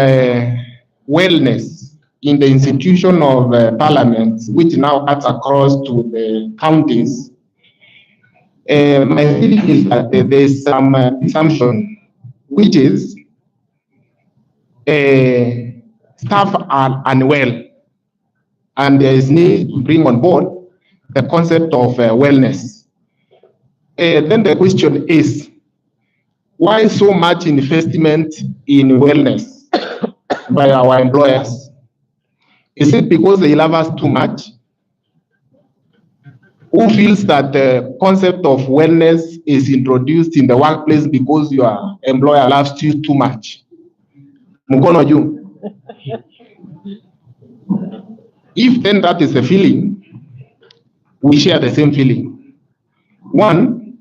wellness in the institution of parliament, which now cuts across to the counties, my feeling is that there is some assumption, which is staff are unwell, and there is need to bring on board the concept of wellness. Then the question is, why so much investment in wellness by our employers? Is it because they love us too much? Who feels that the concept of wellness is introduced in the workplace because your employer loves you too much? Mkono juu. If then that is the feeling, we share the same feeling. One,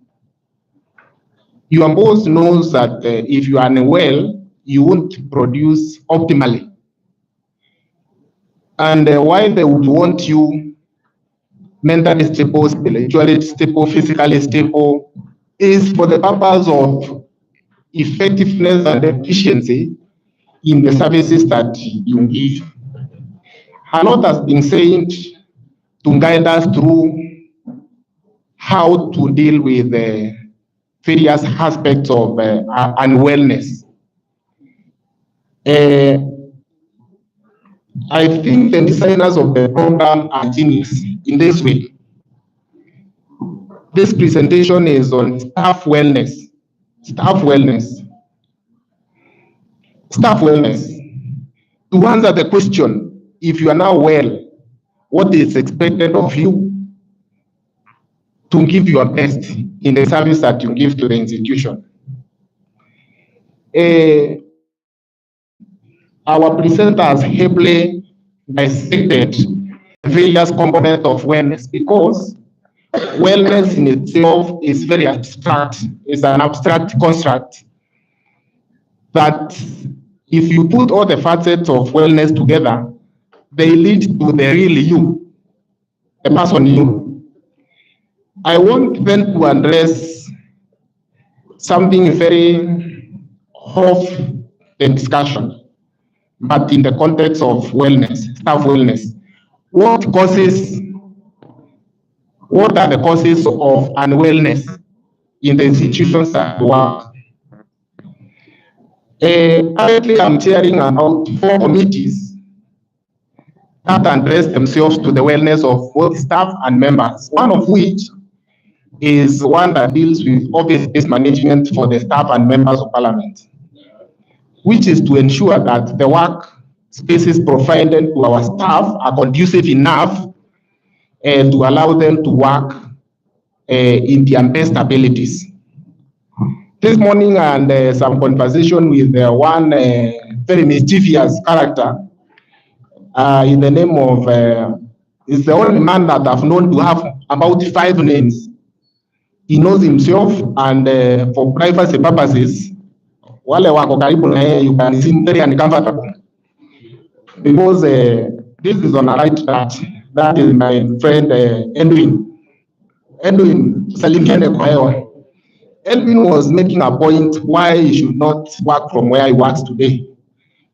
your boss knows that if you are unwell, you won't produce optimally. And why they would want you mentally stable, spiritually stable, physically stable, is for the purpose of effectiveness and efficiency in the services that you give. A lot has been said to guide us through how to deal with various aspects of unwellness. I think the designers of the program are genius in this way. This presentation is on staff wellness. Staff wellness. Staff wellness. To answer the question, if you are now well, what is expected of you to give your best in the service that you give to the institution? Our presenters heavily dissected various components of wellness because wellness in itself is very abstract. It's an abstract construct that if you put all the facets of wellness together, they lead to the real you, the person you. I want then to address something very off the discussion, but in the context of wellness, staff wellness. What are the causes of unwellness in the institutions that work? Currently, I'm chairing about 4 committees that address themselves to the wellness of both staff and members, one of which is one that deals with office-based management for the staff and members of parliament, which is to ensure that the work spaces provided to our staff are conducive enough to allow them to work in their best abilities. This morning, and some conversation with one very mischievous character in the name of, is the only man that I've known to have about 5 names. He knows himself, and for privacy purposes, wale wako karibu na yeye, you can seem very uncomfortable. Because this is on a right track. That is my friend Edwin. Edwin, salimiane kwa hewa. Edwin was making a point why he should not work from where he works today,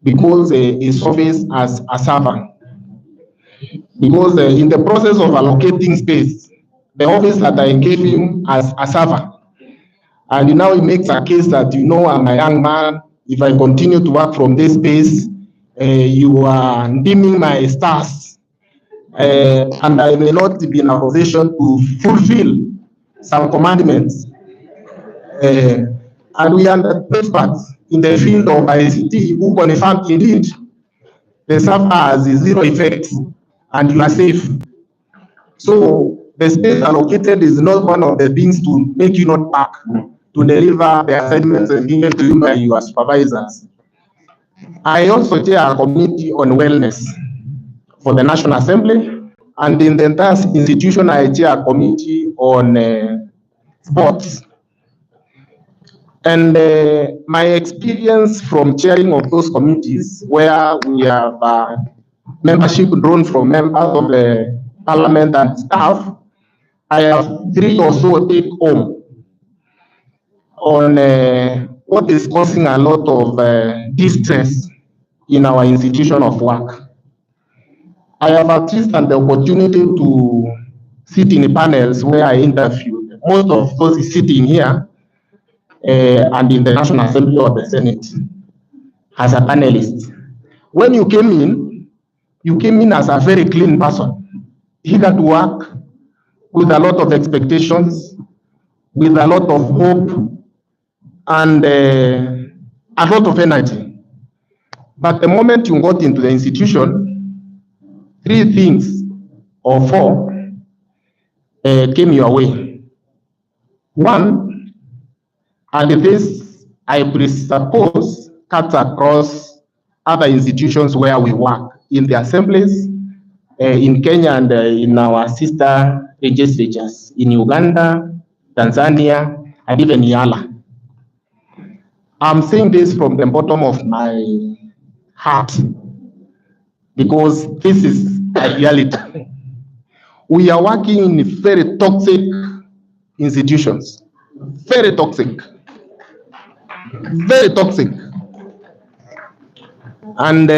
because his office as a server. Because in the process of allocating space, the office that I gave him as a server, and now he makes a case that, you know, I'm a young man, if I continue to work from this space, you are dimming my stars, and I may not be in a position to fulfill some commandments. And we are experts in the field of ICT who confirm indeed the server has 0 effect and you are safe. So the space allocated is not one of the things to make you not work, to deliver the assignments given to you by your supervisors. I also chair a committee on wellness for the National Assembly, and in the entire institution I chair a committee on sports. And my experience from chairing of those committees where we have membership drawn from members of the parliament and staff, I have 3 or so take home on what is causing a lot of distress in our institution of work. I have at least had the opportunity to sit in panels where I interviewed most of those sitting here and in the National Assembly or the Senate as a panelist. When you came in as a very clean person, eager to work, with a lot of expectations, with a lot of hope, and a lot of energy. But the moment you got into the institution, 3 things or 4 came your way. 1, and this I presuppose cuts across other institutions where we work, in the assemblies, in Kenya and in our sister legislatures, in Uganda, Tanzania, and even Yala. I'm saying this from the bottom of my heart because this is a reality. We are working in very toxic institutions, very toxic, very toxic. And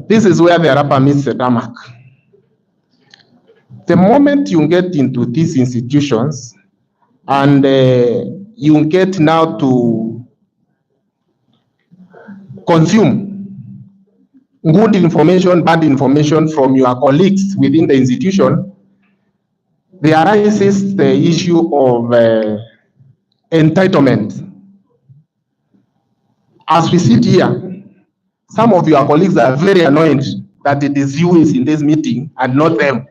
this is where the rubber meets the tarmac. The moment you get into these institutions and you get now to consume good information, bad information from your colleagues within the institution, there arises the issue of entitlement. As we sit here, some of your colleagues are very annoyed that it is you is in this meeting and not them.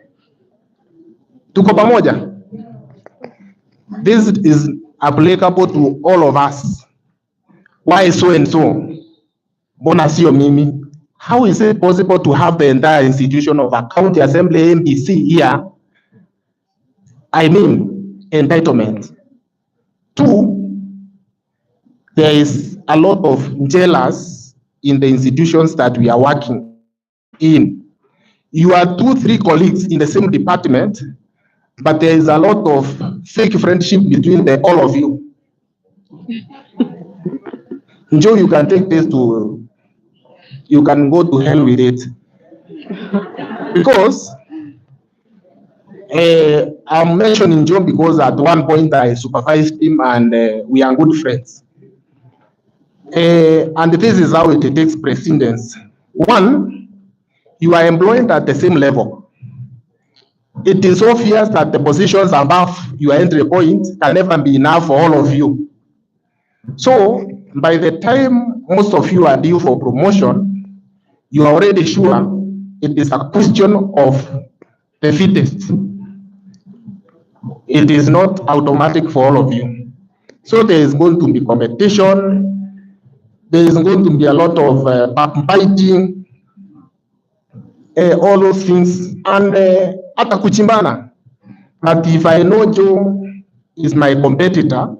Tuko pamoja? This is applicable to all of us. Why so and so? Bona sio mimi. How is it possible to have the entire institution of a county assembly MBC here? I mean, entitlement. 2, there is a lot of jealous in the institutions that we are working in. You are 2, 3 colleagues in the same department, but there is a lot of fake friendship between all of you. Joe, you can take this to, you can go to hell with it. Because I'm mentioning Joe because at one point I supervised him and we are good friends. And this is how it takes precedence. 1, you are employed at the same level. It is obvious that the positions above your entry point can never be enough for all of you. So by the time most of you are due for promotion, you are already sure it is a question of the fittest. It is not automatic for all of you. So there is going to be competition. There is going to be a lot of backbiting, all those things, and hata kuchimbana. But if I know Joe is my competitor,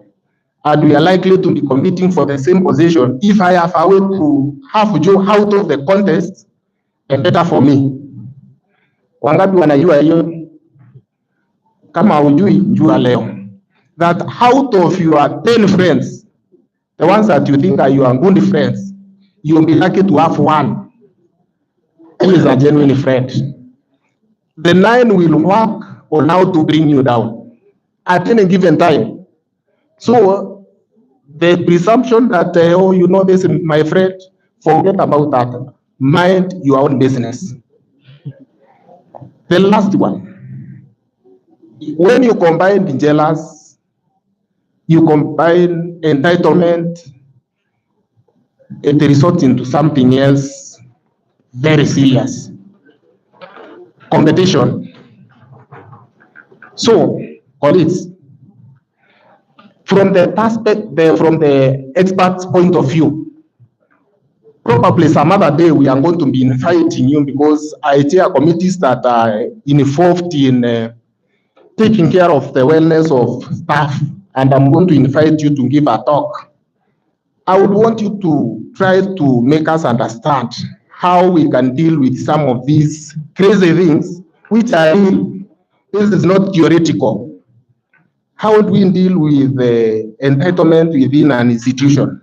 and we are likely to be competing for the same position, if I have a way to have Joe out of the contest, better for me. Wangapi wanajua hiyo? Kama hujui, jua leo. That out of your 10 friends, the ones that you think are your good friends, you will be lucky to have 1 who is a genuine friend. The 9 will work on how to bring you down at any given time. So the presumption that, oh, you know this, my friend, forget about that. Mind your own business. The last one, when you combine jealous, you combine entitlement, it results into something else very serious. Competition. So, colleagues, from the expert's point of view, probably some other day we are going to be inviting you because I chair committees that are involved in taking care of the wellness of staff and I'm going to invite you to give a talk. I would want you to try to make us understand how we can deal with some of these crazy things, which are real. This is not theoretical. How do we deal with the entitlement within an institution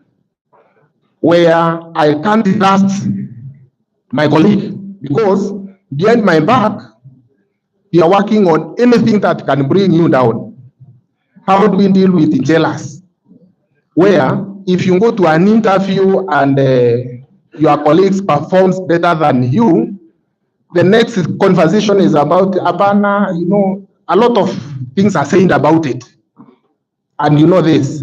where I can't trust my colleague because behind my back, you are working on anything that can bring you down? How do we deal with jealous? Where if you go to an interview and your colleagues performs better than you, the next conversation is about Abana, a lot of things are saying about it. And you know this,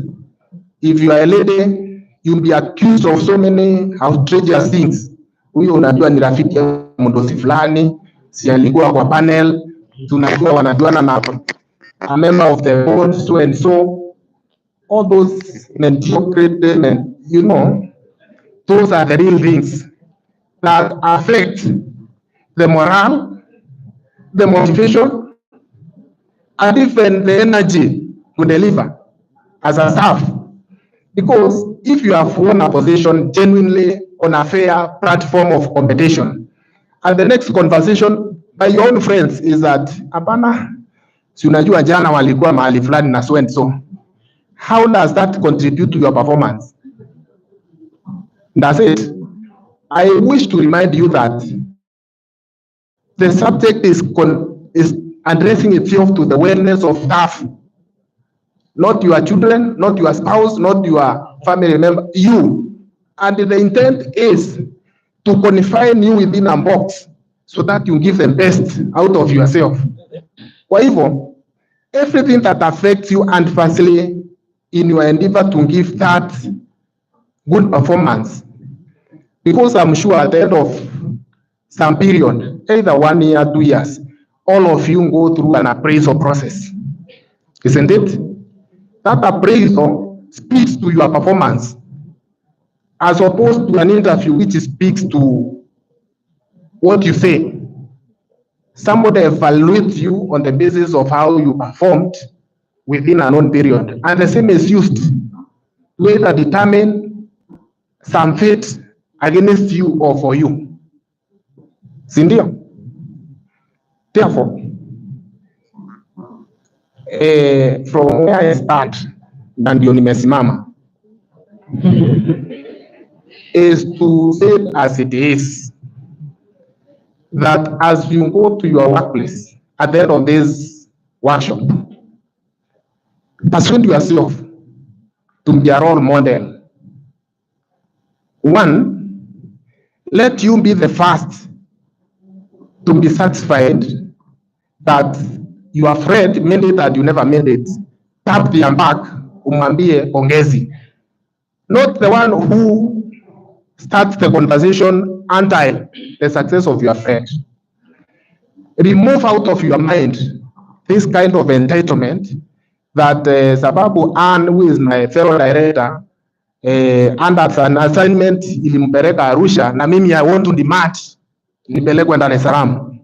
if you are a lady, you'll be accused of so many outrageous things. Huyo unajua ni rafiki ya mdosi fulani, si alikuwa kwa panel, tunajua wanajuana na a member of the board, so and so. All those mediocre men, those are the real things that affect the morale, the motivation, and even the energy to deliver as a staff. Because if you have won a position genuinely on a fair platform of competition, and the next conversation by your own friends is that, Abana, si unajua jana walikuwa mahali fulani na so and so. How does that contribute to your performance? That's it. I wish to remind you that the subject is addressing itself to the wellness of staff, not your children, not your spouse, not your family member, you. And the intent is to confine you within a box so that you give the best out of yourself. Kwa hivyo, everything that affects you adversely in your endeavor to give that good performance, because I'm sure at the end of some period, either 1 year, 2 years, all of you go through an appraisal process, isn't it? That appraisal speaks to your performance as opposed to an interview which speaks to what you say. Somebody evaluates you on the basis of how you performed within a known period, and the same is used to either determine some fate against you or for you. Sindio? Therefore, from where I start, na ndio nimesimama, is to say it as it is, that as you go to your workplace at the end of this workshop, persuade yourself to be a role model. One, let you be the first to be satisfied that your friend made it and you never made it. Tap their back, umwambie pongezi. Not the one who starts the conversation until the success of your friend. Remove out of your mind this kind of entitlement that sababu Ann, who is my fellow director, under an assignment ilimpeleka Arusha na mimi I want to demand nipelekwe Dar es Salaam.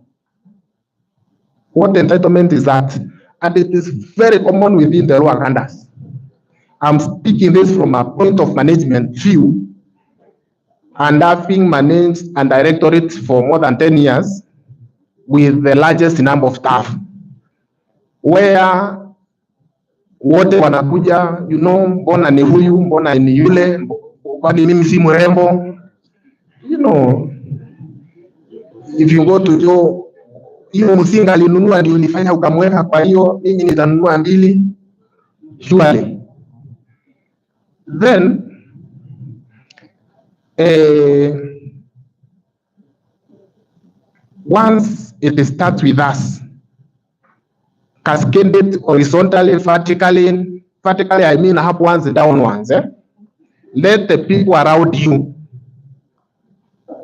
What entitlement is that? And it is very common within the lower unders. I'm speaking this from a point of management view, and having managed a directorate for more than 10 years with the largest number of staff, where wote wanakuja, mbona ni huyu, mbona ni yule, kwani mimi si mrembo. If you go to Joe, hiyo msinga alinunua ndio nifanya ukamweka, kwa hiyo mimi nitanunua 2, surely. Then once it starts with us, cascaded horizontally, vertically, I mean up ones and down ones. Let the people around you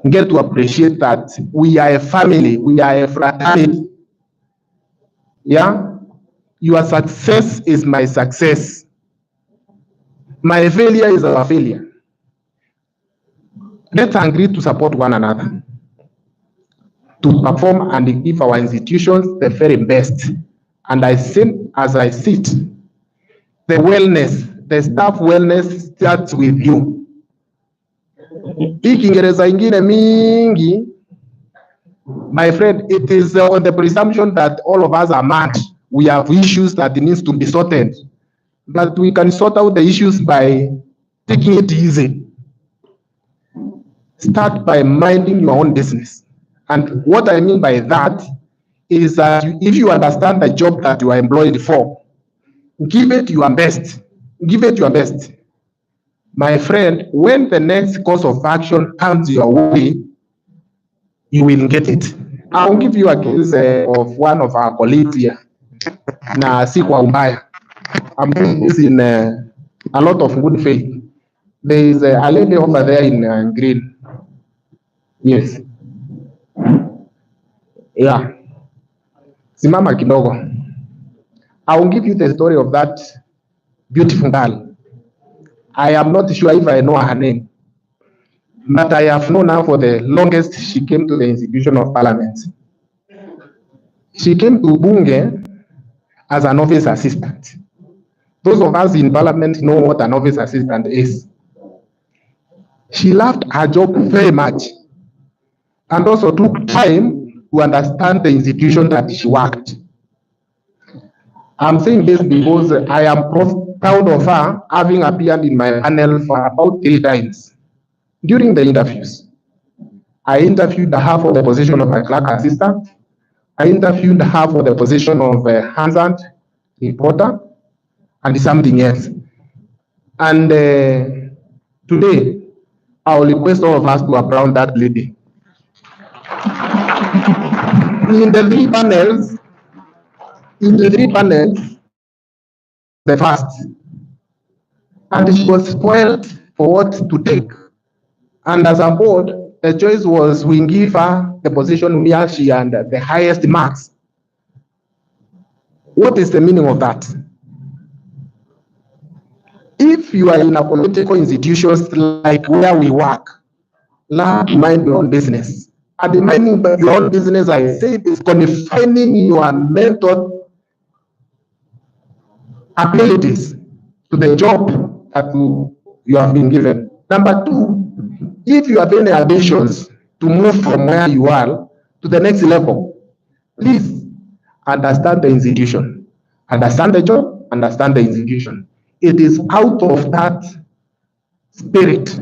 get to appreciate that we are a family, we are a fraternity. Yeah? Your success is my success. My failure is our failure. Let's agree to support one another, to perform and give our institutions the very best. And I think, as I sit, the wellness, the staff wellness starts with you. Hii Kiingereza ingine mingi, my friend, it is on the presumption that all of us are mad. We have issues that needs to be sorted, but we can sort out the issues by taking it easy. Start by minding your own business. And what I mean by that is that if you understand the job that you are employed for, give it your best. Give it your best. My friend, when the next course of action comes your way, you will get it. I'll give you a case of one of our colleagues here. Na si kwa ubaya. I'm doing this in a lot of good faith. There is a lady over there in green. Yes. Yeah. Simama kidogo. I will give you the story of that beautiful girl. I am not sure if I know her name, but I have known her for the longest. She came to the institution of parliament. She came to Bunge as an office assistant. Those of us in parliament know what an office assistant is. She loved her job very much and also took time to understand the institution that she worked. I'm saying this because I am proud of her having appeared in my panel for about 3 times. During the interviews, I interviewed her for the position of a clerk assistant. I interviewed her for the position of a hazard reporter and something else. And today, I will request all of us to applaud that lady. In the 3 panels, the first, and she was spoiled for what to take. And as a board, the choice was we give her the position where she earned the highest marks. What is the meaning of that? If you are in a political institutions like where we work, learn to mind your own business. And the minding your own business, I say, is confining your mental abilities to the job that you have been given. Number 2, if you have any ambitions to move from where you are to the next level, please understand the institution, understand the job, understand the institution. It is out of that spirit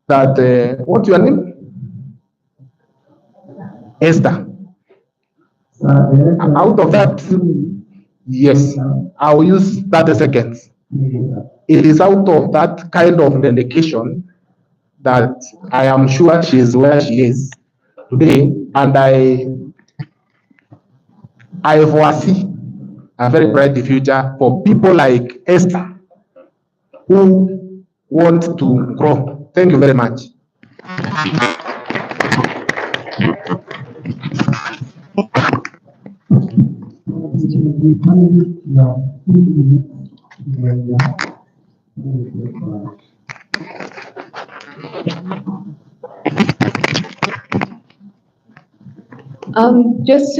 that, what's your name? Esther. Out of that, yes, I will use 30 seconds. It is out of that kind of dedication that I am sure she is where she is today, and I foresee a very bright future for people like Esther who want to grow. Thank you very much.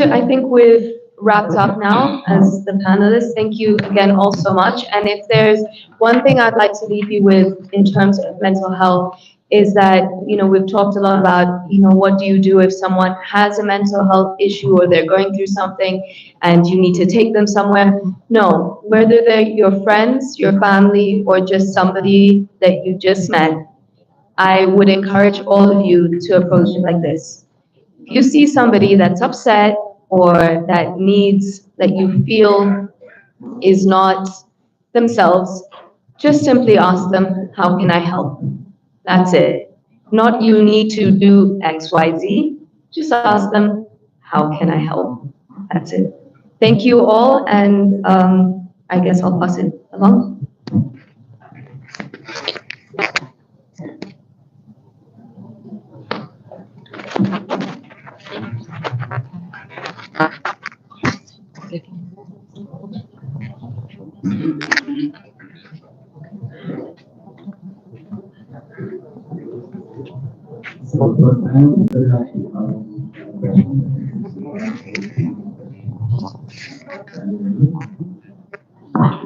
I think we've wrapped up now as the panelists. Thank you again all so much. And if there's one thing I'd like to leave you with in terms of mental health is that, we've talked a lot about, what do you do if someone has a mental health issue or they're going through something and you need to take them somewhere? No, whether they're your friends, your family, or just somebody that you just met, I would encourage all of you to approach it like this. If you see somebody that's upset or that you feel is not themselves, just simply ask them, how can I help? That's it. Not you need to do X, Y, Z. Just ask them, how can I help? That's it. Thank you all, and I guess I'll pass it along.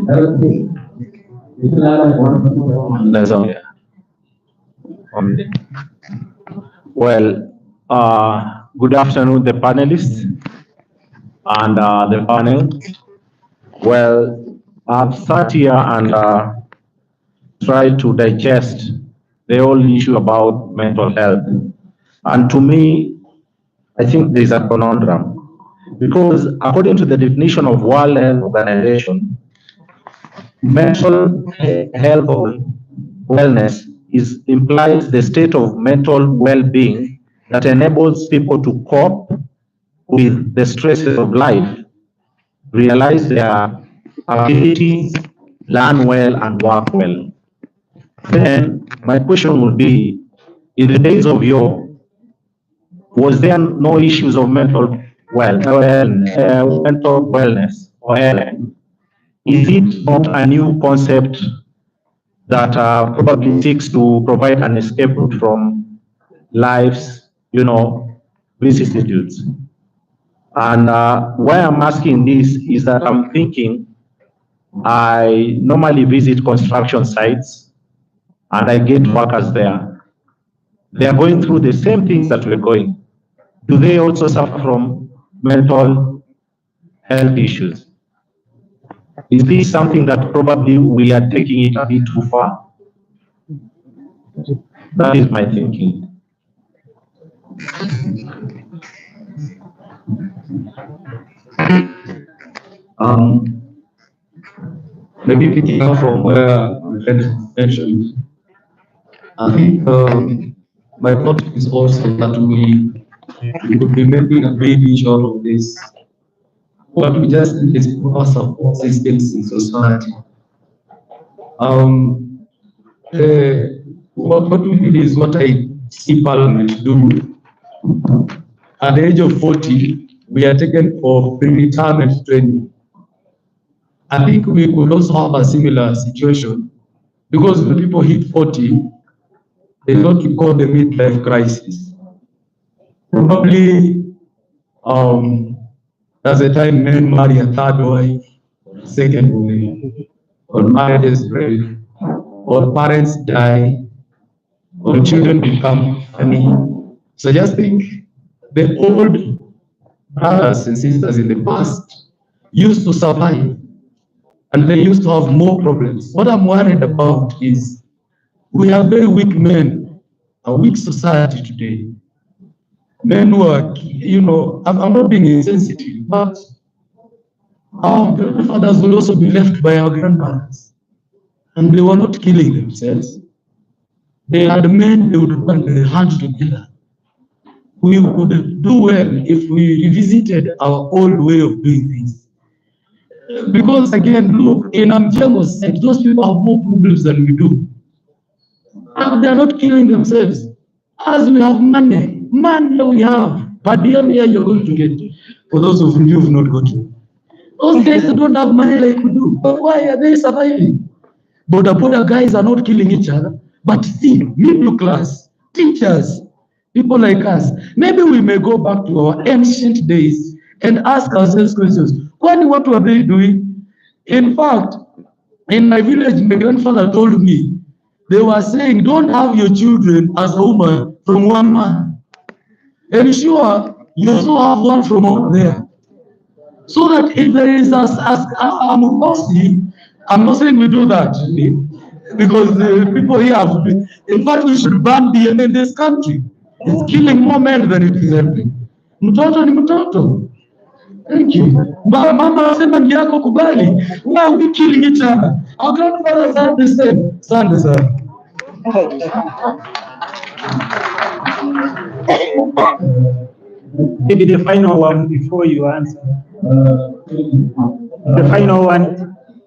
Okay. That's all. Yeah. Well, good afternoon, the panelists and the panel. Well, I've sat here and tried to digest the whole issue about mental health. And to me, I think there's a conundrum. Because according to the definition of World Health Organization, mental health or wellness implies the state of mental well-being that enables people to cope with the stresses of life, realize their abilities, learn well, and work well. Then my question would be, in the days of yore, was there no issues of mental mental wellness or health? Is it not a new concept that probably seeks to provide an escape route from life's, vicissitudes? And why I'm asking this is that I'm thinking I normally visit construction sites and I get workers there. They are going through the same things that we're going. Do they also suffer from mental health issues? Is this something that probably we are taking it a bit too far? That is my thinking. Maybe picking up from where we mentioned, I think my thought is also that we could be making a big issue out of this. What we just need is proper support systems in society. What we need is what I see Parliament do. At the age of 40, we are taken for pre-retirement training. I think we could also have a similar situation because when people hit 40, they don't call the midlife crisis. Probably that's the time men marry a third wife, or a second wife, or marriages break, or parents die, or children become funny. So just think the old brothers and sisters in the past used to survive and they used to have more problems. What I'm worried about is we have very weak men, a weak society today. Men who are, I'm not being insensitive, but our grandfathers will also be left by our grandparents. And they were not killing themselves. They had men they would put their hands together. We would do well if we revisited our old way of doing things. Because again, look, in Amjango's side, those people have more problems than we do. And they're not killing themselves. As we have money we have. But the year you're going to get, for those of you who've not got it. Those guys that don't have money like we do. But why are they surviving? Border guys are not killing each other. But see, middle class, teachers, people like us, maybe we may go back to our ancient days and ask ourselves questions. What were they doing? In fact, in my village, my grandfather told me, they were saying, don't have your children as a woman from one man. And sure, you also have one from over there. So that if there is I'm not saying we do that, because the people here have been, in fact, we should ban DNA in this country. It's killing more men than it is helping. Mtoto ni mtoto. Thank you. Mama sema ni yako kubali. Why are we killing each other? Our grandfathers are the same. Sande sir. Maybe the final one before you answer. The final one. I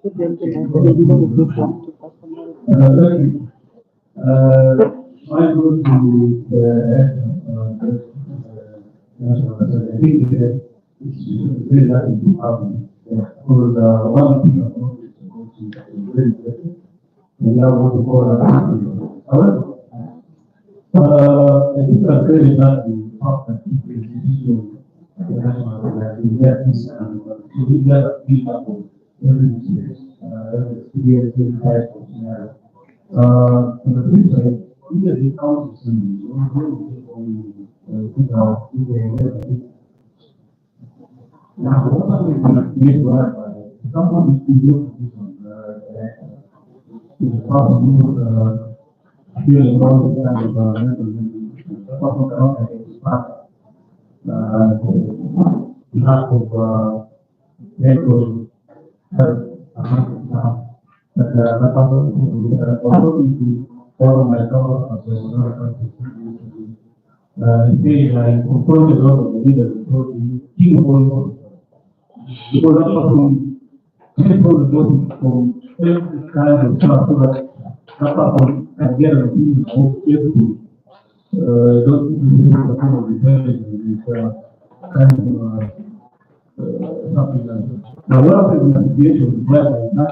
think I'm very glad you talked about the issue of the national and the build up of every state. experiencing type of scenario. On the flip side, even the counseling, you know, now, what are we going to create someone is in your position, is possible, feeling all the kind of mental lack of mental health, but also to follow myself as another person. They approach a lot of the leaders, approach the king of all world. Because that's what people do from every kind of stuff so that person can get a feeling of safety. Don't use the form of intelligence is kind of something like that. Now, what happens in a situation where there is not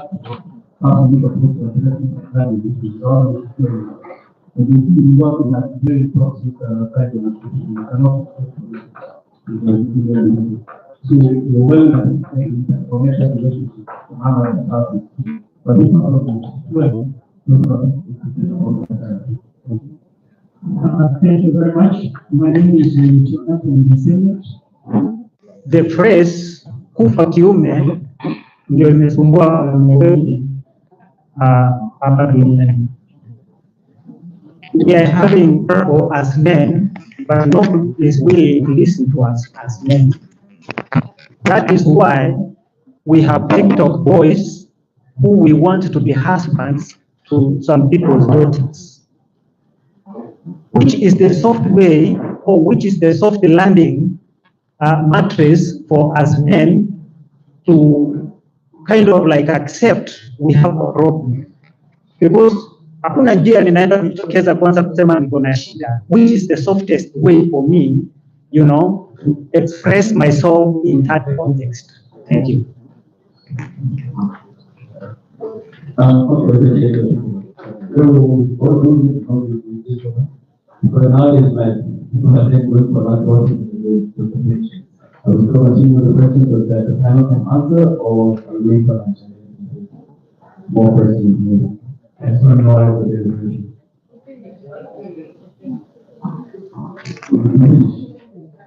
something you can put on the which is all and you work in that very toxic kind of situation, you cannot so the wellness and connection relationship are but if not of them well, Thank you very much. My name is Venesa. The phrase kufa kiume ndio imesumbua wanaume wengi hapa duniani. We are having people as men, but nobody is willing to listen to us as men. That is why we have TikTok boys who we want to be husbands to some people's daughters. Which is the soft way, or which is the soft landing mattress for us men to kind of like accept we have a problem. Because hakuna njia ninaenda kujitokeza kwanza kusema niko na shida, which is the softest way for me, you know, to express myself in that context. Thank you. Because nowadays, like, people have been going for that work to information. I was going to continue with the question, but that the panel can answer, or are we going for more questions? I just want to know how it is.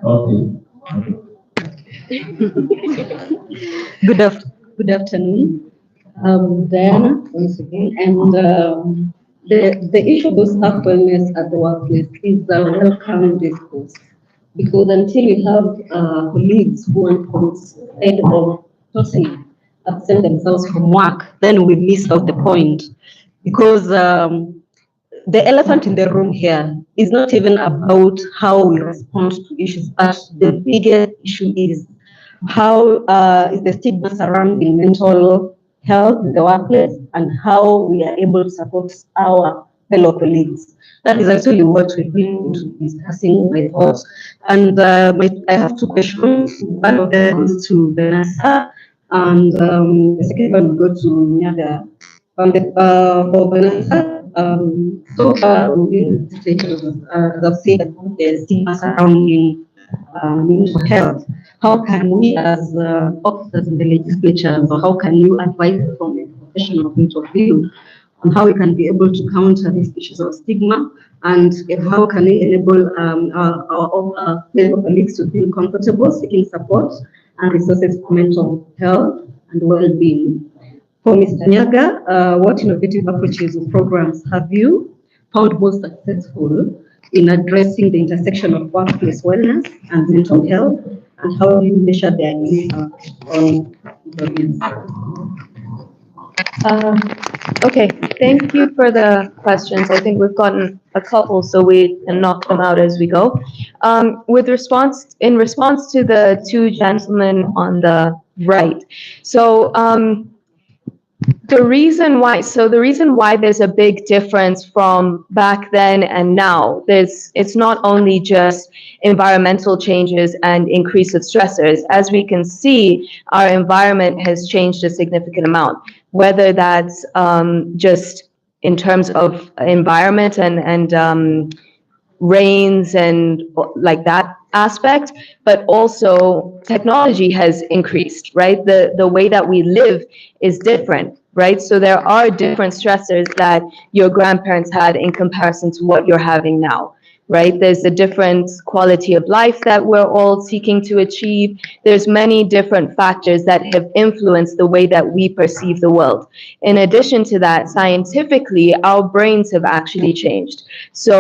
Okay. Good afternoon. Diana, once again, and the issue of self-wellness at the workplace is a welcome discourse, because until we have colleagues who want instead of totally absent themselves from work, then we miss out the point, because the elephant in the room here is not even about how we respond to issues, but the bigger issue is how is the stigma surrounding mental health in the workplace and how we are able to support our fellow colleagues. That is actually what we've been discussing with us. And I have two questions. One of them goes to Venesa, and the second one will go to Nyaga. For Venesa, so far we've seen the stigma surrounding mental health. How can we as officers in the legislature, or how can you advise from a professional point of view on how we can be able to counter these issues of stigma, and how can we enable our fellow colleagues to feel comfortable seeking support and resources for mental health and well-being? For Mr. Nyaga, what innovative approaches or programs have you found most successful in addressing the intersection of workplace wellness and mental health, and how do you measure their impact on employees? Okay, thank you for the questions. I think we've gotten a couple, so we can knock them out as we go. In response to the two gentlemen on the right, so the reason why there's a big difference from back then and now, it's not only just environmental changes and increase of stressors. As we can see, our environment has changed a significant amount, whether that's just in terms of environment and rains and like that aspect, but also technology has increased, right? The way that we live is different, right? So there are different stressors that your grandparents had in comparison to what you're having now, right? There's a different quality of life that we're all seeking to achieve. There's many different factors that have influenced the way that we perceive the world. In addition to that, scientifically, our brains have actually changed. So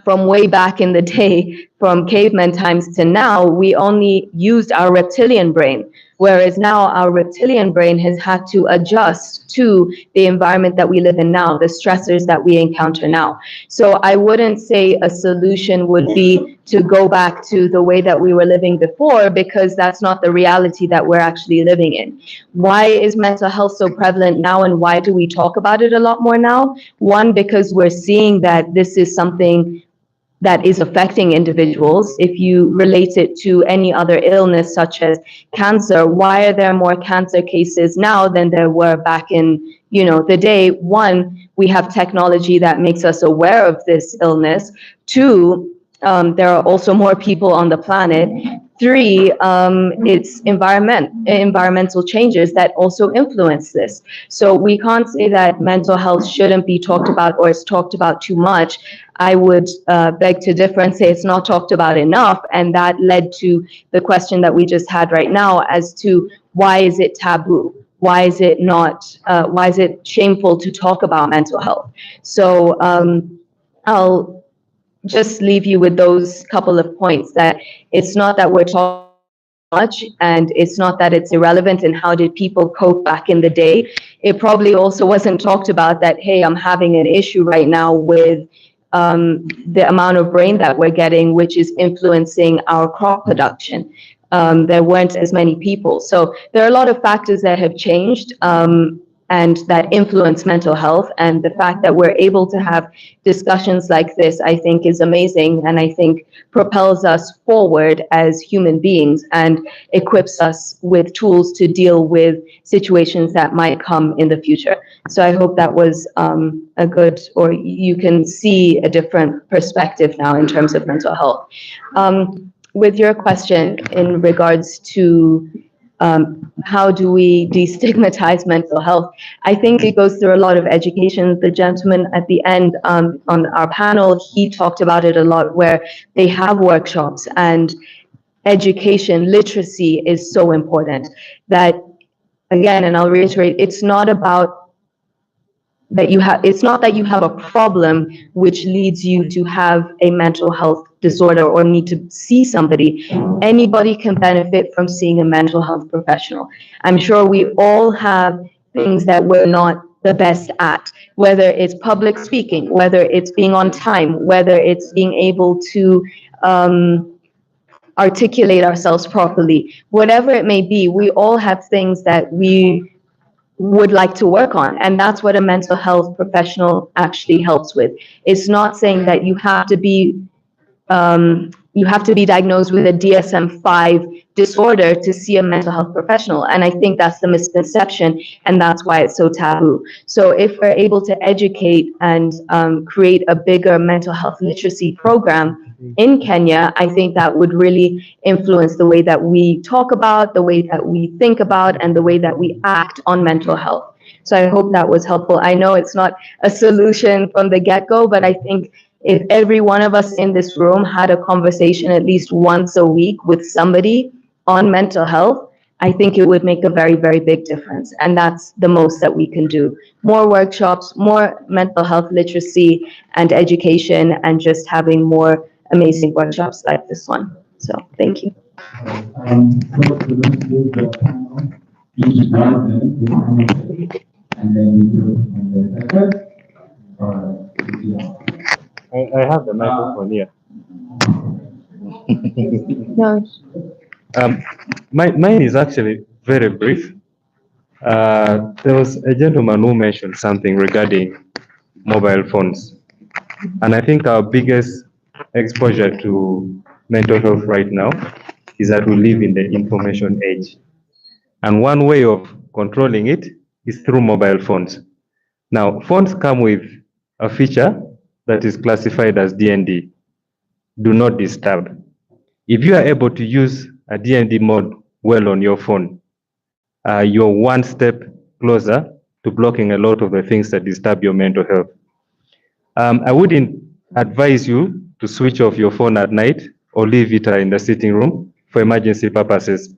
from way back in the day, from caveman times to now, we only used our reptilian brain, whereas now our reptilian brain has had to adjust to the environment that we live in now, the stressors that we encounter now. So I wouldn't say a solution would be to go back to the way that we were living before, because that's not the reality that we're actually living in. Why is mental health so prevalent now, and why do we talk about it a lot more now? One, because we're seeing that this is something that is affecting individuals. If you relate it to any other illness such as cancer, why are there more cancer cases now than there were back in, the day? One, we have technology that makes us aware of this illness. Two, there are also more people on the planet. Three, it's environmental changes that also influence this. So we can't say that mental health shouldn't be talked about or it's talked about too much. I would beg to differ and say it's not talked about enough, and that led to the question that we just had right now as to why is it taboo? Why is it not? Why is it shameful to talk about mental health? So I'll just leave you with those couple of points, that it's not that we're talking much, and it's not that it's irrelevant and how did people cope back in the day. It probably also wasn't talked about that, hey, I'm having an issue right now with the amount of rain that we're getting, which is influencing our crop production. There weren't as many people. So there are a lot of factors that have changed and that influence mental health. And the fact that we're able to have discussions like this, I think, is amazing, and I think propels us forward as human beings and equips us with tools to deal with situations that might come in the future. So I hope that was a good, or you can see a different perspective now in terms of mental health. With your question in regards to how do we destigmatize mental health, I think it goes through a lot of education. The gentleman at the end on our panel, he talked about it a lot, where they have workshops, and education, literacy is so important. That, again, and I'll reiterate, it's not about that it's not that you have a problem which leads you to have a mental health disorder or need to see somebody. Anybody can benefit from seeing a mental health professional. I'm sure we all have things that we're not the best at, whether it's public speaking, whether it's being on time, whether it's being able to articulate ourselves properly. Whatever it may be, we all have things that we would like to work on, and that's what a mental health professional actually helps with. It's not saying that you have to be diagnosed with a DSM-5 disorder to see a mental health professional, and I think that's the misconception, and that's why it's so taboo. So if we're able to educate and create a bigger mental health literacy program in Kenya, I think that would really influence the way that we talk about, the way that we think about, and the way that we act on mental health. So I hope that was helpful. I know it's not a solution from the get-go, but I think if every one of us in this room had a conversation at least once a week with somebody on mental health, I think it would make a very, very big difference. And that's the most that we can do. More workshops, more mental health literacy and education, and just having more amazing workshops like this one. So thank you. I have the microphone here. No. Mine is actually very brief. There was a gentleman who mentioned something regarding mobile phones. And I think our biggest exposure to mental health right now is that we live in the information age. And one way of controlling it is through mobile phones. Now, phones come with a feature that is classified as DND, do not disturb. If you are able to use a DND mode well on your phone, you're one step closer to blocking a lot of the things that disturb your mental health. I wouldn't advise you to switch off your phone at night or leave it in the sitting room for emergency purposes.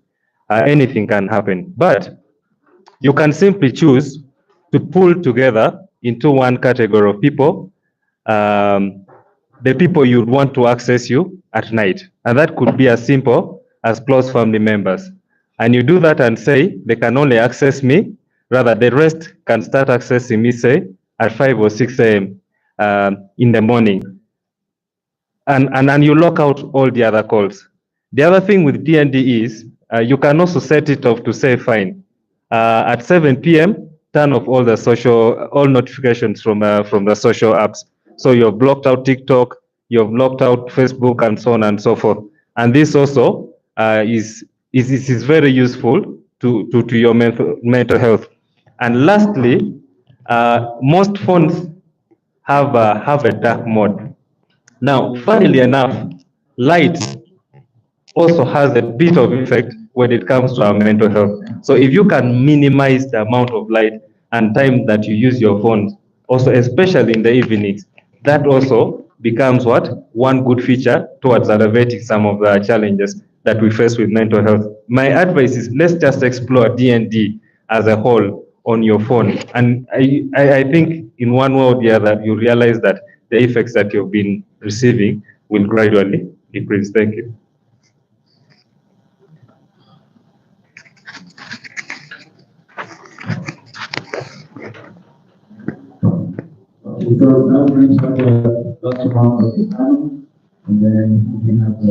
Anything can happen, but you can simply choose to pull together into one category of people, the people you'd want to access you at night. And that could be as simple as close family members. And you do that and say, they can only access me, rather the rest can start accessing me, say, at 5 or 6 a.m. In the morning. And you lock out all the other calls. The other thing with D&D is, you can also set it off to say, fine, at 7 p.m., turn off all notifications from the social apps. So you've blocked out TikTok, you've blocked out Facebook, and so on and so forth. And this also is very useful to your mental health. And lastly, most phones have a dark mode. Now, funnily enough, light also has a bit of effect when it comes to our mental health. So if you can minimize the amount of light and time that you use your phone, also especially in the evenings, that also becomes one good feature towards alleviating some of the challenges that we face with mental health. My advice is, let's just explore D&D as a whole on your phone. And I think in one way or the other, you realize that the effects that you've been receiving will gradually decrease. Thank you. So now we're going to have the first round of the panel, and then we can have the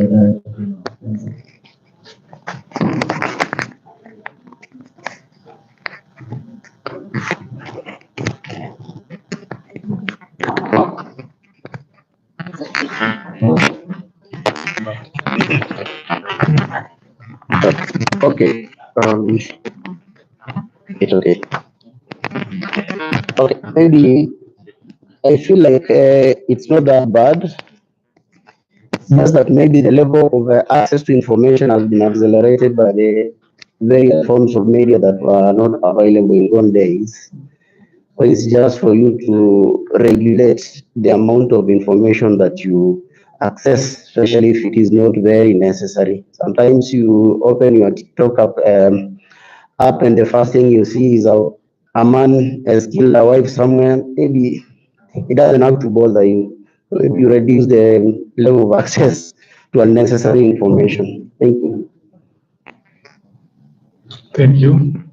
Okay. It's okay. Okay, maybe I feel like it's not that bad. It's just that maybe the level of access to information has been accelerated by the various forms of media that were not available in old days. So it's just for you to regulate the amount of information that you access, especially if it is not very necessary. Sometimes you open your TikTok app and the first thing you see is a man has killed a wife somewhere. Maybe it doesn't have to bother you. So if you reduce the level of access to unnecessary information. Thank you. Thank you.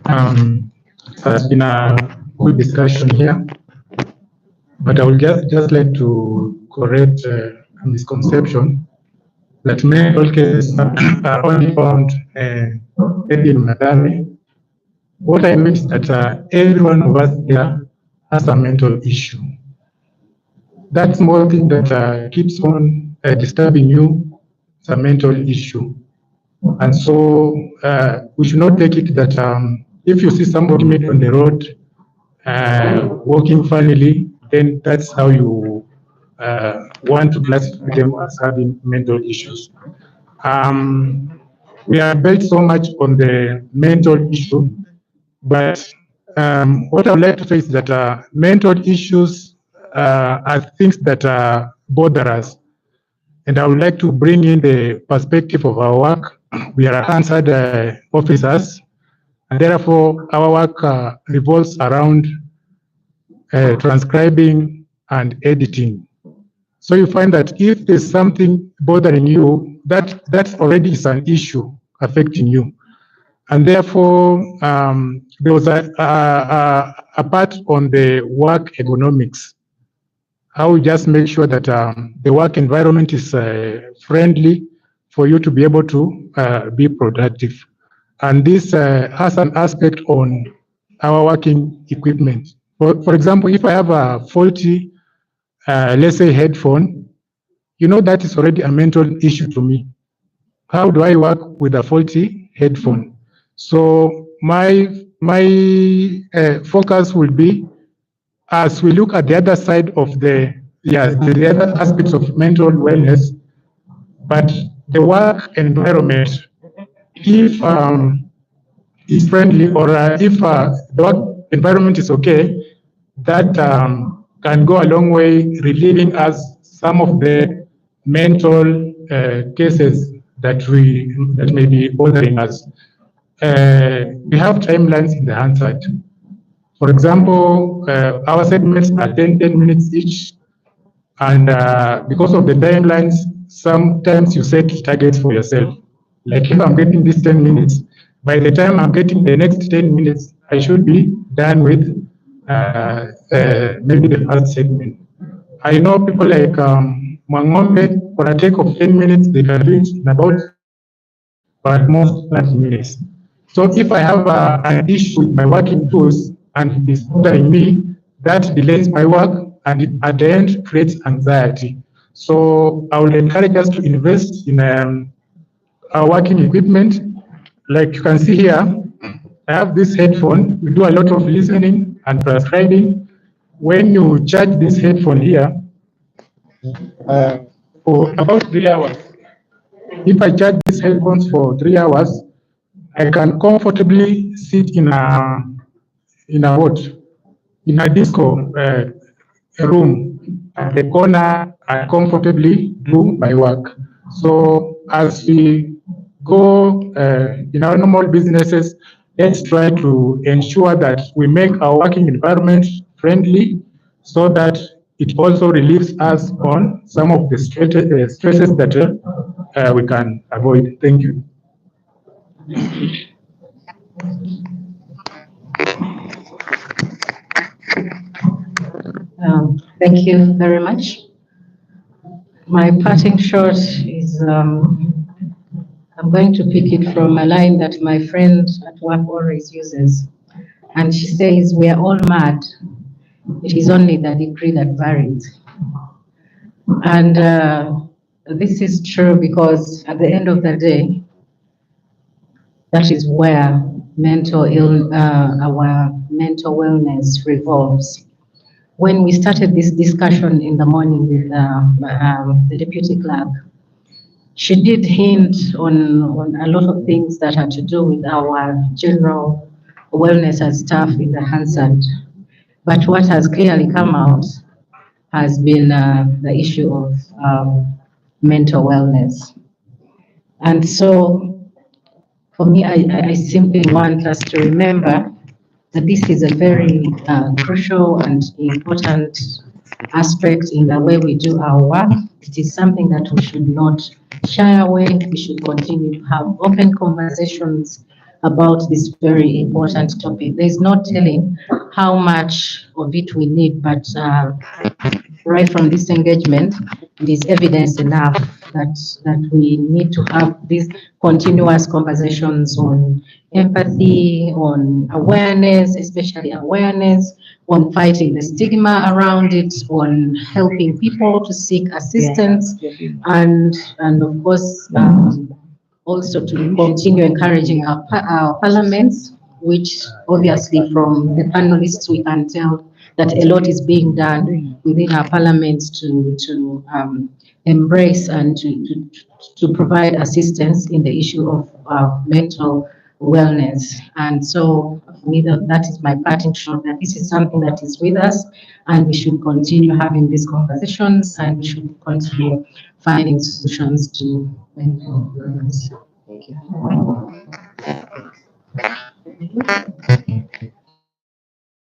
It has been a good discussion here, but I would just like to correct a misconception that mental cases are only found maybe in Madame. What I mean is that every one of us here has a mental issue. That small thing that keeps on disturbing you is a mental issue. And so we should not take it that if you see somebody maybe on the road walking funnily, then that's how you want to classify them as having mental issues. We are built so much on the mental issue, but what I would like to say is that mental issues are things that bother us. And I would like to bring in the perspective of our work. We are answered officers, and therefore our work revolves around transcribing and editing. So you find that if there's something bothering you, that already is an issue affecting you. And therefore, there was a part on the work ergonomics. How we just make sure that the work environment is friendly for you to be able to be productive. And this has an aspect on our working equipment. For example, if I have a faulty, let's say headphone, you know that is already a mental issue to me. How do I work with a faulty headphone? So my focus will be, as we look at the other side of the other aspects of mental wellness, but the work environment, if is friendly, or if the work environment is okay, that can go a long way relieving us some of the mental cases that may be bothering us. We have timelines in the Hansard. For example, our segments are 10 minutes each, and because of the timelines, sometimes you set targets for yourself. Like if I'm getting this 10 minutes, by the time I'm getting the next 10 minutes, I should be done with maybe the first segment. I know people like Mwangombe, for a take of 10 minutes, they can do it in about or at most 30 minutes. So if I have an issue with my working tools and it is bothering me, that delays my work and it, at the end creates anxiety. So I will encourage us to invest in our working equipment. Like you can see here, I have this headphone. We do a lot of listening and transcribing. When you charge this headphone here for about 3 hours, if I charge these headphones for 3 hours, I can comfortably sit in a what? In a disco room at the corner and comfortably do my work. So as we go in our normal businesses, let's try to ensure that we make our working environment friendly so that it also relieves us on some of the stresses that we can avoid. Thank you. Thank you very much. My parting shot is I'm going to pick it from a line that my friend at work always uses. And she says, "We are all mad. It is only the degree that varies." And this is true because at the end of the day, that is where our mental wellness revolves. When we started this discussion in the morning with the deputy clerk, she did hint on a lot of things that had to do with our general wellness as staff in the Hansard. But what has clearly come out has been the issue of mental wellness. And so for me, I simply want us to remember that this is a very crucial and important aspect in the way we do our work. It is something that we should not shy away. We should continue to have open conversations about this very important topic. There's no telling how much of it we need, but right from this engagement, it is evidence enough that we need to have these continuous conversations on empathy, on awareness, especially awareness, on fighting the stigma around it, on helping people to seek assistance, and of course, also to continue encouraging our parliaments, which obviously from the panelists we can tell that a lot is being done within our parliaments to embrace and to provide assistance in the issue of mental wellness. And so for me, that is my parting shot, that this is something that is with us and we should continue having these conversations and we should continue finding solutions to mental wellness. Thank you.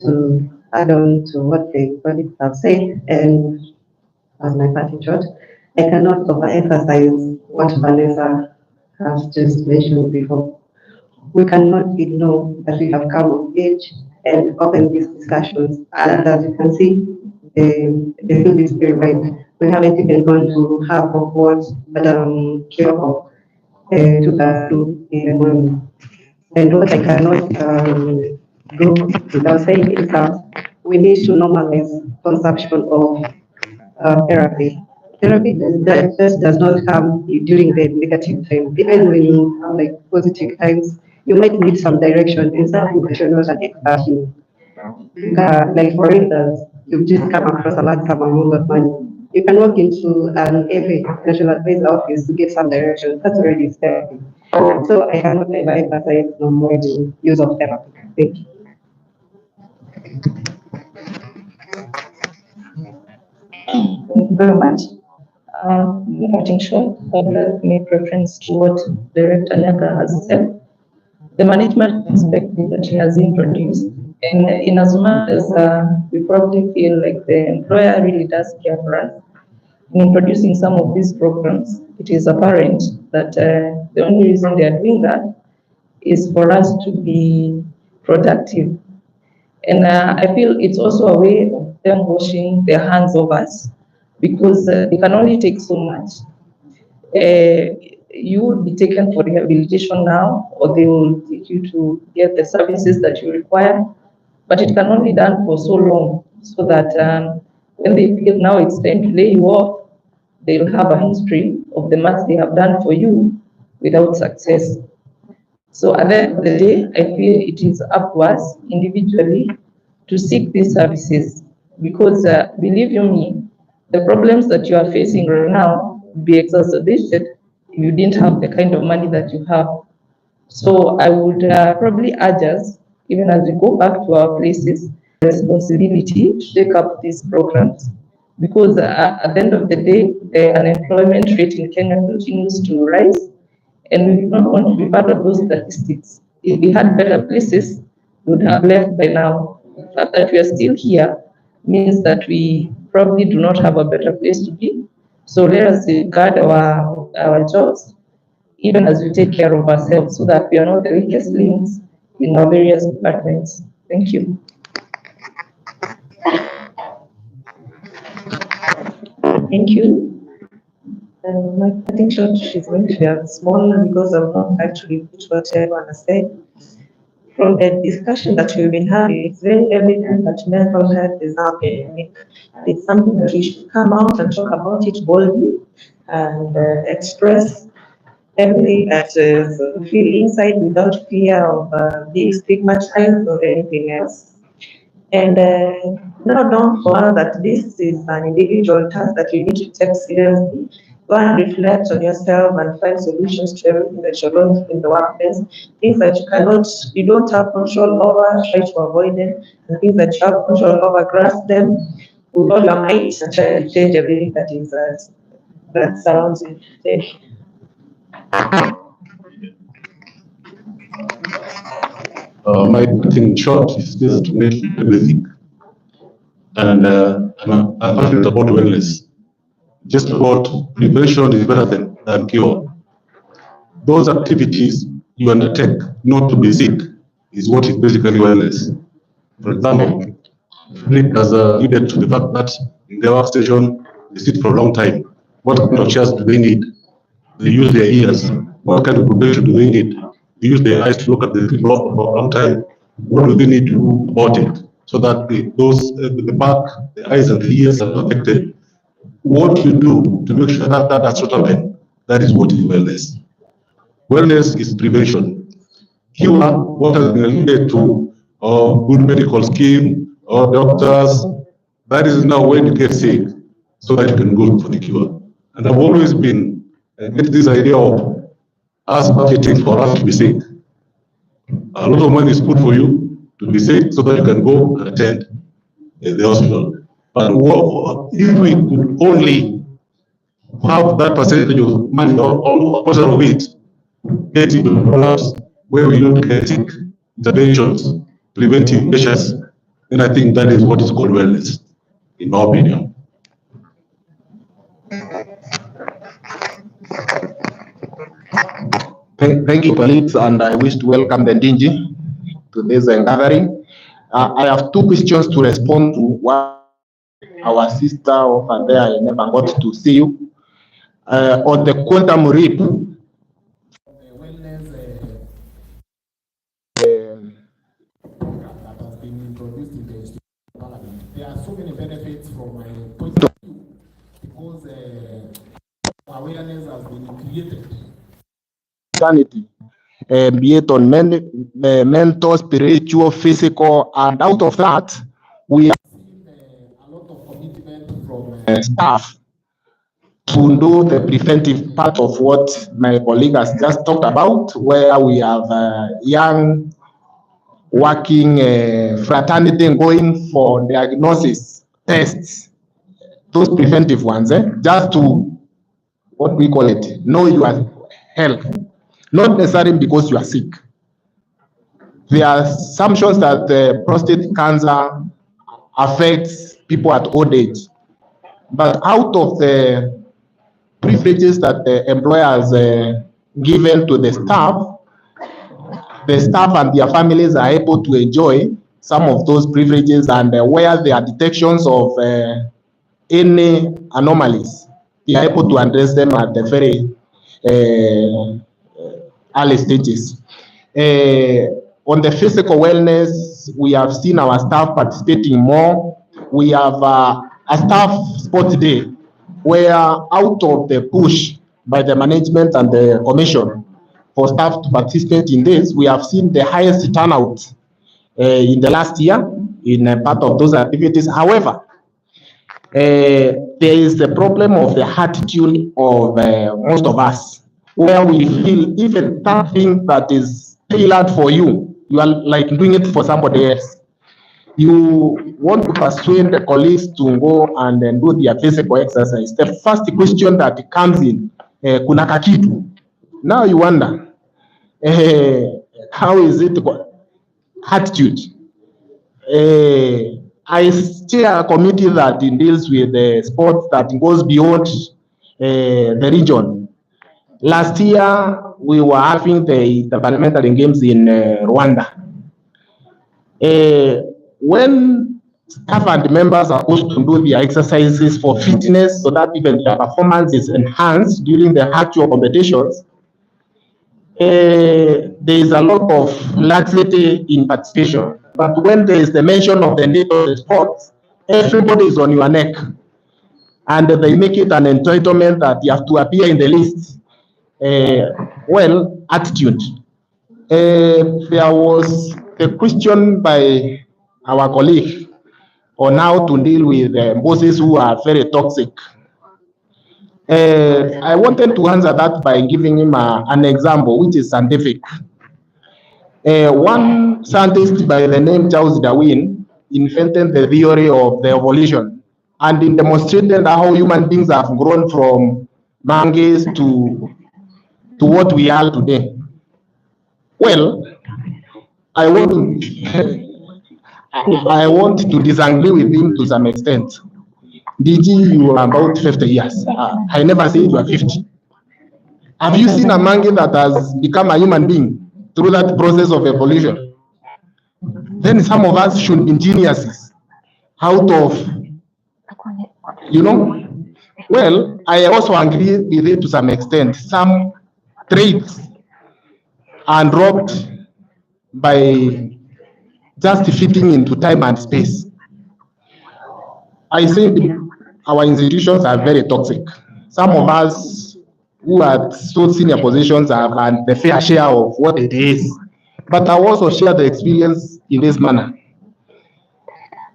To add on to what the colleagues have said, and as my parting shot, I cannot overemphasize what Vanessa has just mentioned before. We cannot ignore that we have come of age and open these discussions. And as you can see, the field is very wide. We haven't even gone to half of what Madam Kyoko took us through in the morning. And what I cannot go without saying is that we need to normalize consumption of therapy. Therapy that just does not come during the negative time. Even when you have like positive times, you might need some direction in something that you're not an expert in. Like for instance, you've just come across a large sum amount of money. You can walk into an every financial advisor office to get some direction. That's already therapy. So I cannot ever emphasize on more the use of therapy. Thank you. Thank you very much. Cutting short, I would like to make reference to what Director Nyaga has said, the management perspective that he has introduced. And in as much as we probably feel like the employer really does care for us, in introducing some of these programs, it is apparent that the only reason they are doing that is for us to be productive. And I feel it's also a way of them washing their hands of us, because they can only take so much. You will be taken for rehabilitation now, or they will take you to get the services that you require, but it can only be done for so long, so that when they feel now it's time to lay you off, they'll have a history of the much they have done for you without success. So at the end of the day, I feel it is up to us individually to seek these services, because believe you me, the problems that you are facing right now would be exacerbated if you didn't have the kind of money that you have. So I would probably urge us, even as we go back to our places, responsibility to take up these programs, because at the end of the day, the unemployment rate in Kenya continues to rise, and we do not want to be part of those statistics. If we had better places, we would have left by now. The fact that we are still here means that we probably do not have a better place to be. So let us guard our jobs, even as we take care of ourselves, so that we are not the weakest links in our various departments. Thank you. Thank you. My cutting short is going to be small because I'm not actually put what everyone has said. From the discussion that we've been having, it's very evident that mental health is now pandemic. It's something that we should come out and talk about it boldly and express everything that we feel inside without fear of being stigmatized or anything else. And now don't forget that this is an individual task that you need to take seriously. Go and reflect on yourself and find solutions to everything that you're going through in the workplace. Things that you don't have control over, try to avoid them. And things that you have control over, grasp them with all your might and try to change everything that is that surrounds you. Thank you. My thing in short is just to make it basic. And I'm passionate about wellness. Just about prevention is better than cure. Those activities you undertake not to be sick is what is basically wellness. For example, Nick has alluded to the fact that in their workstation they sit for a long time. What kind of chairs do they need? They use their ears. What kind of protection do they need? They use their eyes to look at the block for a long time. What do they need to do about it? So that the back, the eyes and the ears are protected. What you do to make sure that that does not happen, that is what is wellness. Wellness is prevention. Cure, what has been alluded to, or good medical scheme, or doctors, that is now when you get sick, so that you can go for the cure. And I've always been get this idea of us budgeting for us to be sick. A lot of money is put for you to be sick so that you can go and attend the hospital. But if we could only have that percentage of money or a portion of it get into programs where we don't get sick, interventions, preventive measures, then I think that is what is called wellness, in my opinion. Thank you, colleagues, and I wish to welcome the Ndingi to this gathering. I have two questions to respond to. One, our sister over there, I never got to see you. On the quantum leap, that has been introduced in the institution of parliament. There are so many benefits from my point of view because awareness has been created. Sanity, be it on mental, spiritual, physical, and out of that, we have seen a lot of commitment from staff to do the preventive part of what my colleague has just talked about, where we have young working fraternity and going for diagnosis tests, those preventive ones, just to, what we call it, know your health, not necessarily because you are sick. There are assumptions that prostate cancer affects people at old age, but out of the privileges that the employers given to the staff and their families are able to enjoy some of those privileges, and where there are detections of any anomalies, they are able to address them at the very early stages. On the physical wellness, we have seen our staff participating more. We have a staff sports day where, out of the push by the management and the commission for staff to participate in this, we have seen the highest turnout in the last year in part of those activities. However, there is the problem of the attitude of most of us, where we feel even that thing that is tailored for you, you are like doing it for somebody else. You want to persuade the colleagues to go and then do their physical exercise. The first question that comes in, kuna kakitu. Now you wonder, how is it attitude? I chair a committee that deals with sports that goes beyond the region. Last year, we were having the Parliamentary Games in Rwanda. When staff and members are supposed to do their exercises for fitness so that even their performance is enhanced during the actual competitions, there is a lot of laxity in participation. But when there is the mention of the need of the sports, everybody is on your neck. And they make it an entitlement that you have to appear in the list. Well, attitude. There was a question by our colleague on how to deal with bosses who are very toxic. I wanted to answer that by giving him an example, which is scientific. One scientist by the name Charles Darwin invented the theory of the evolution, and he demonstrated how human beings have grown from monkeys to what we are today. Well, I want to disagree with him to some extent. DG, you are about 50 years. I never said you are 50. Have you seen a monkey that has become a human being through that process of evolution? Then some of us should be geniuses out of, Well, I also agree with it to some extent. Some traits are dropped by just fitting into time and space. I think our institutions are very toxic. Some of us who are so senior positions have had the fair share of what it is. But I also share the experience in this manner.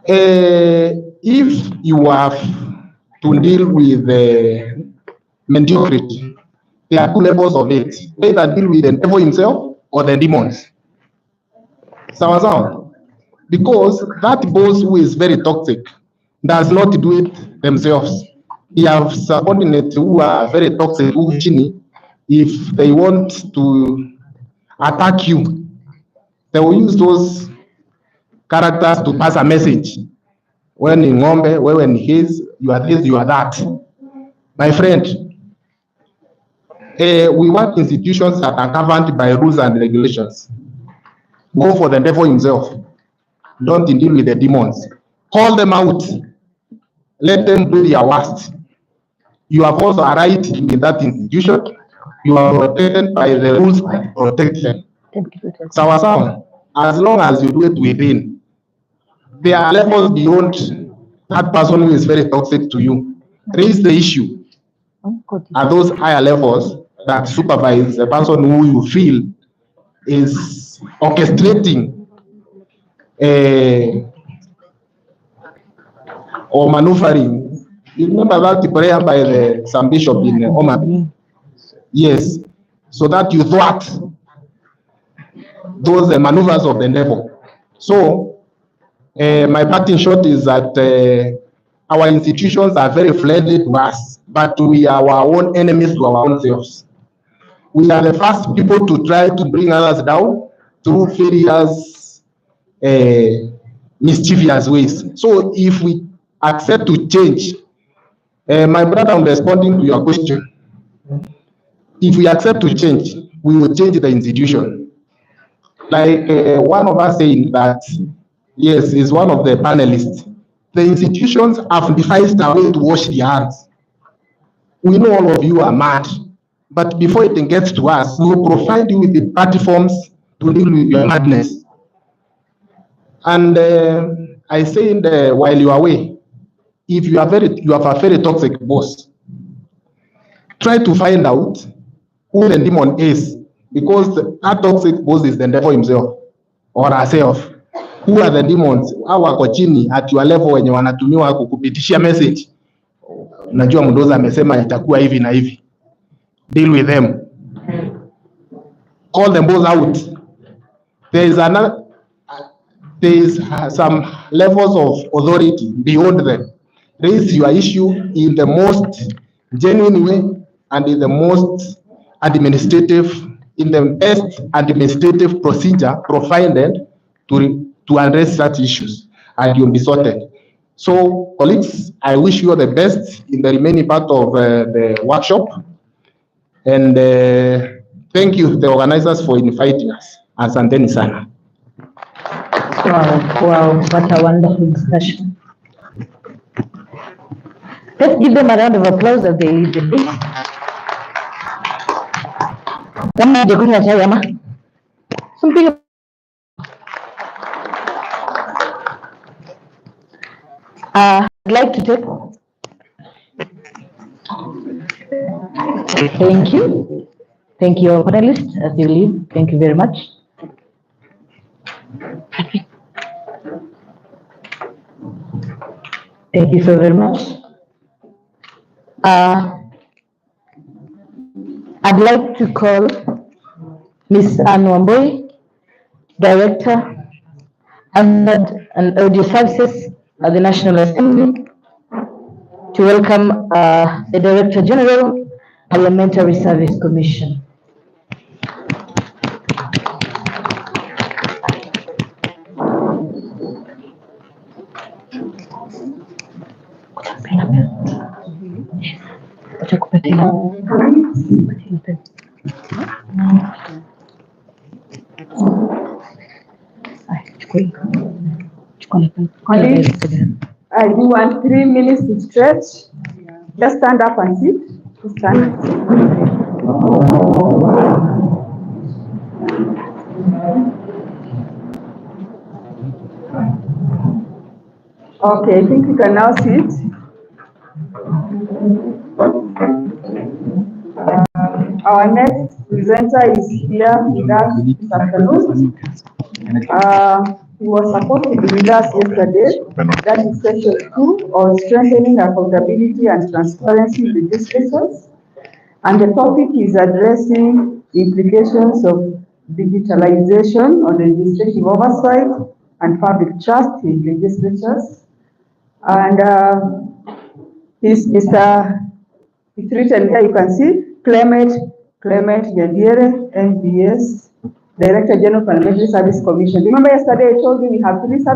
If you have to deal with mediocrity, there are two levels of it. Either deal with the devil himself or the demons. Because that boss who is very toxic does not do it themselves. You have subordinates who are very toxic, who if they want to attack you, they will use those characters to pass a message. When in Ngombe, when his, you are this, you are that. My friend, we want institutions that are governed by rules and regulations. Go for the devil himself. Don't deal with the demons. Call them out. Let them do their worst. You have also a right in that institution. You are protected by the rules that protect them. As long as you do it within, there are levels beyond that person who is very toxic to you. Raise the issue at those higher levels that supervise the person who you feel is orchestrating or maneuvering. You remember that prayer by some bishop in Omabi? Yes. So that you thwart those maneuvers of the devil. So my parting shot is that our institutions are very friendly to us, but we are our own enemies to our own selves. We are the first people to try to bring others down through various mischievous ways. So if we accept to change, my brother, I'm responding to your question. If we accept to change, we will change the institution. Like one of us saying that, yes, is one of the panelists. The institutions have devised a way to wash their hands. We know all of you are mad, but before it gets to us, we will provide you with the platforms to deal with your madness. And I say while you are away, if you have a very toxic boss, try to find out who the demon is, because that toxic boss is the devil himself or herself. Who are the demons? Hao wako chini at your level wenye wanatumiwa kukupitishia message. Najua mdoza amesema itakuwa hivi na hivi. Deal with them. Call them both out. There is some levels of authority beyond them. Raise your issue in the most genuine way and in the most in the best administrative procedure provided to address such issues, and you'll be sorted. So, colleagues, I wish you all the best in the remaining part of the workshop. And thank you, the organizers, for inviting us. Asanteni sana. Wow, what a wonderful discussion. Let's give them a round of applause as they lead the day. I'd like to take. Thank you. Thank you, panelists, as you leave. Thank you very much. Thank you so very much. I'd like to call Ms. Anne Wamboi, Director, Hazard and Audio Services at the National Assembly, to welcome the Director General, Parliamentary Service Commission. Colleagues, I do want 3 minutes to stretch. Just stand up and sit. Just stand and sit. Okay, I think we can now sit. Our next presenter is here with us this afternoon. He was supposed to be with us yesterday. That is session 2 on strengthening accountability and transparency in legislatures. And the topic is addressing implications of digitalization on legislative oversight and public trust in legislatures. And it's written here, you can see, Clement Nyadiere, MBS, Director General Parliamentary Service Commission. Remember yesterday I told you we have 3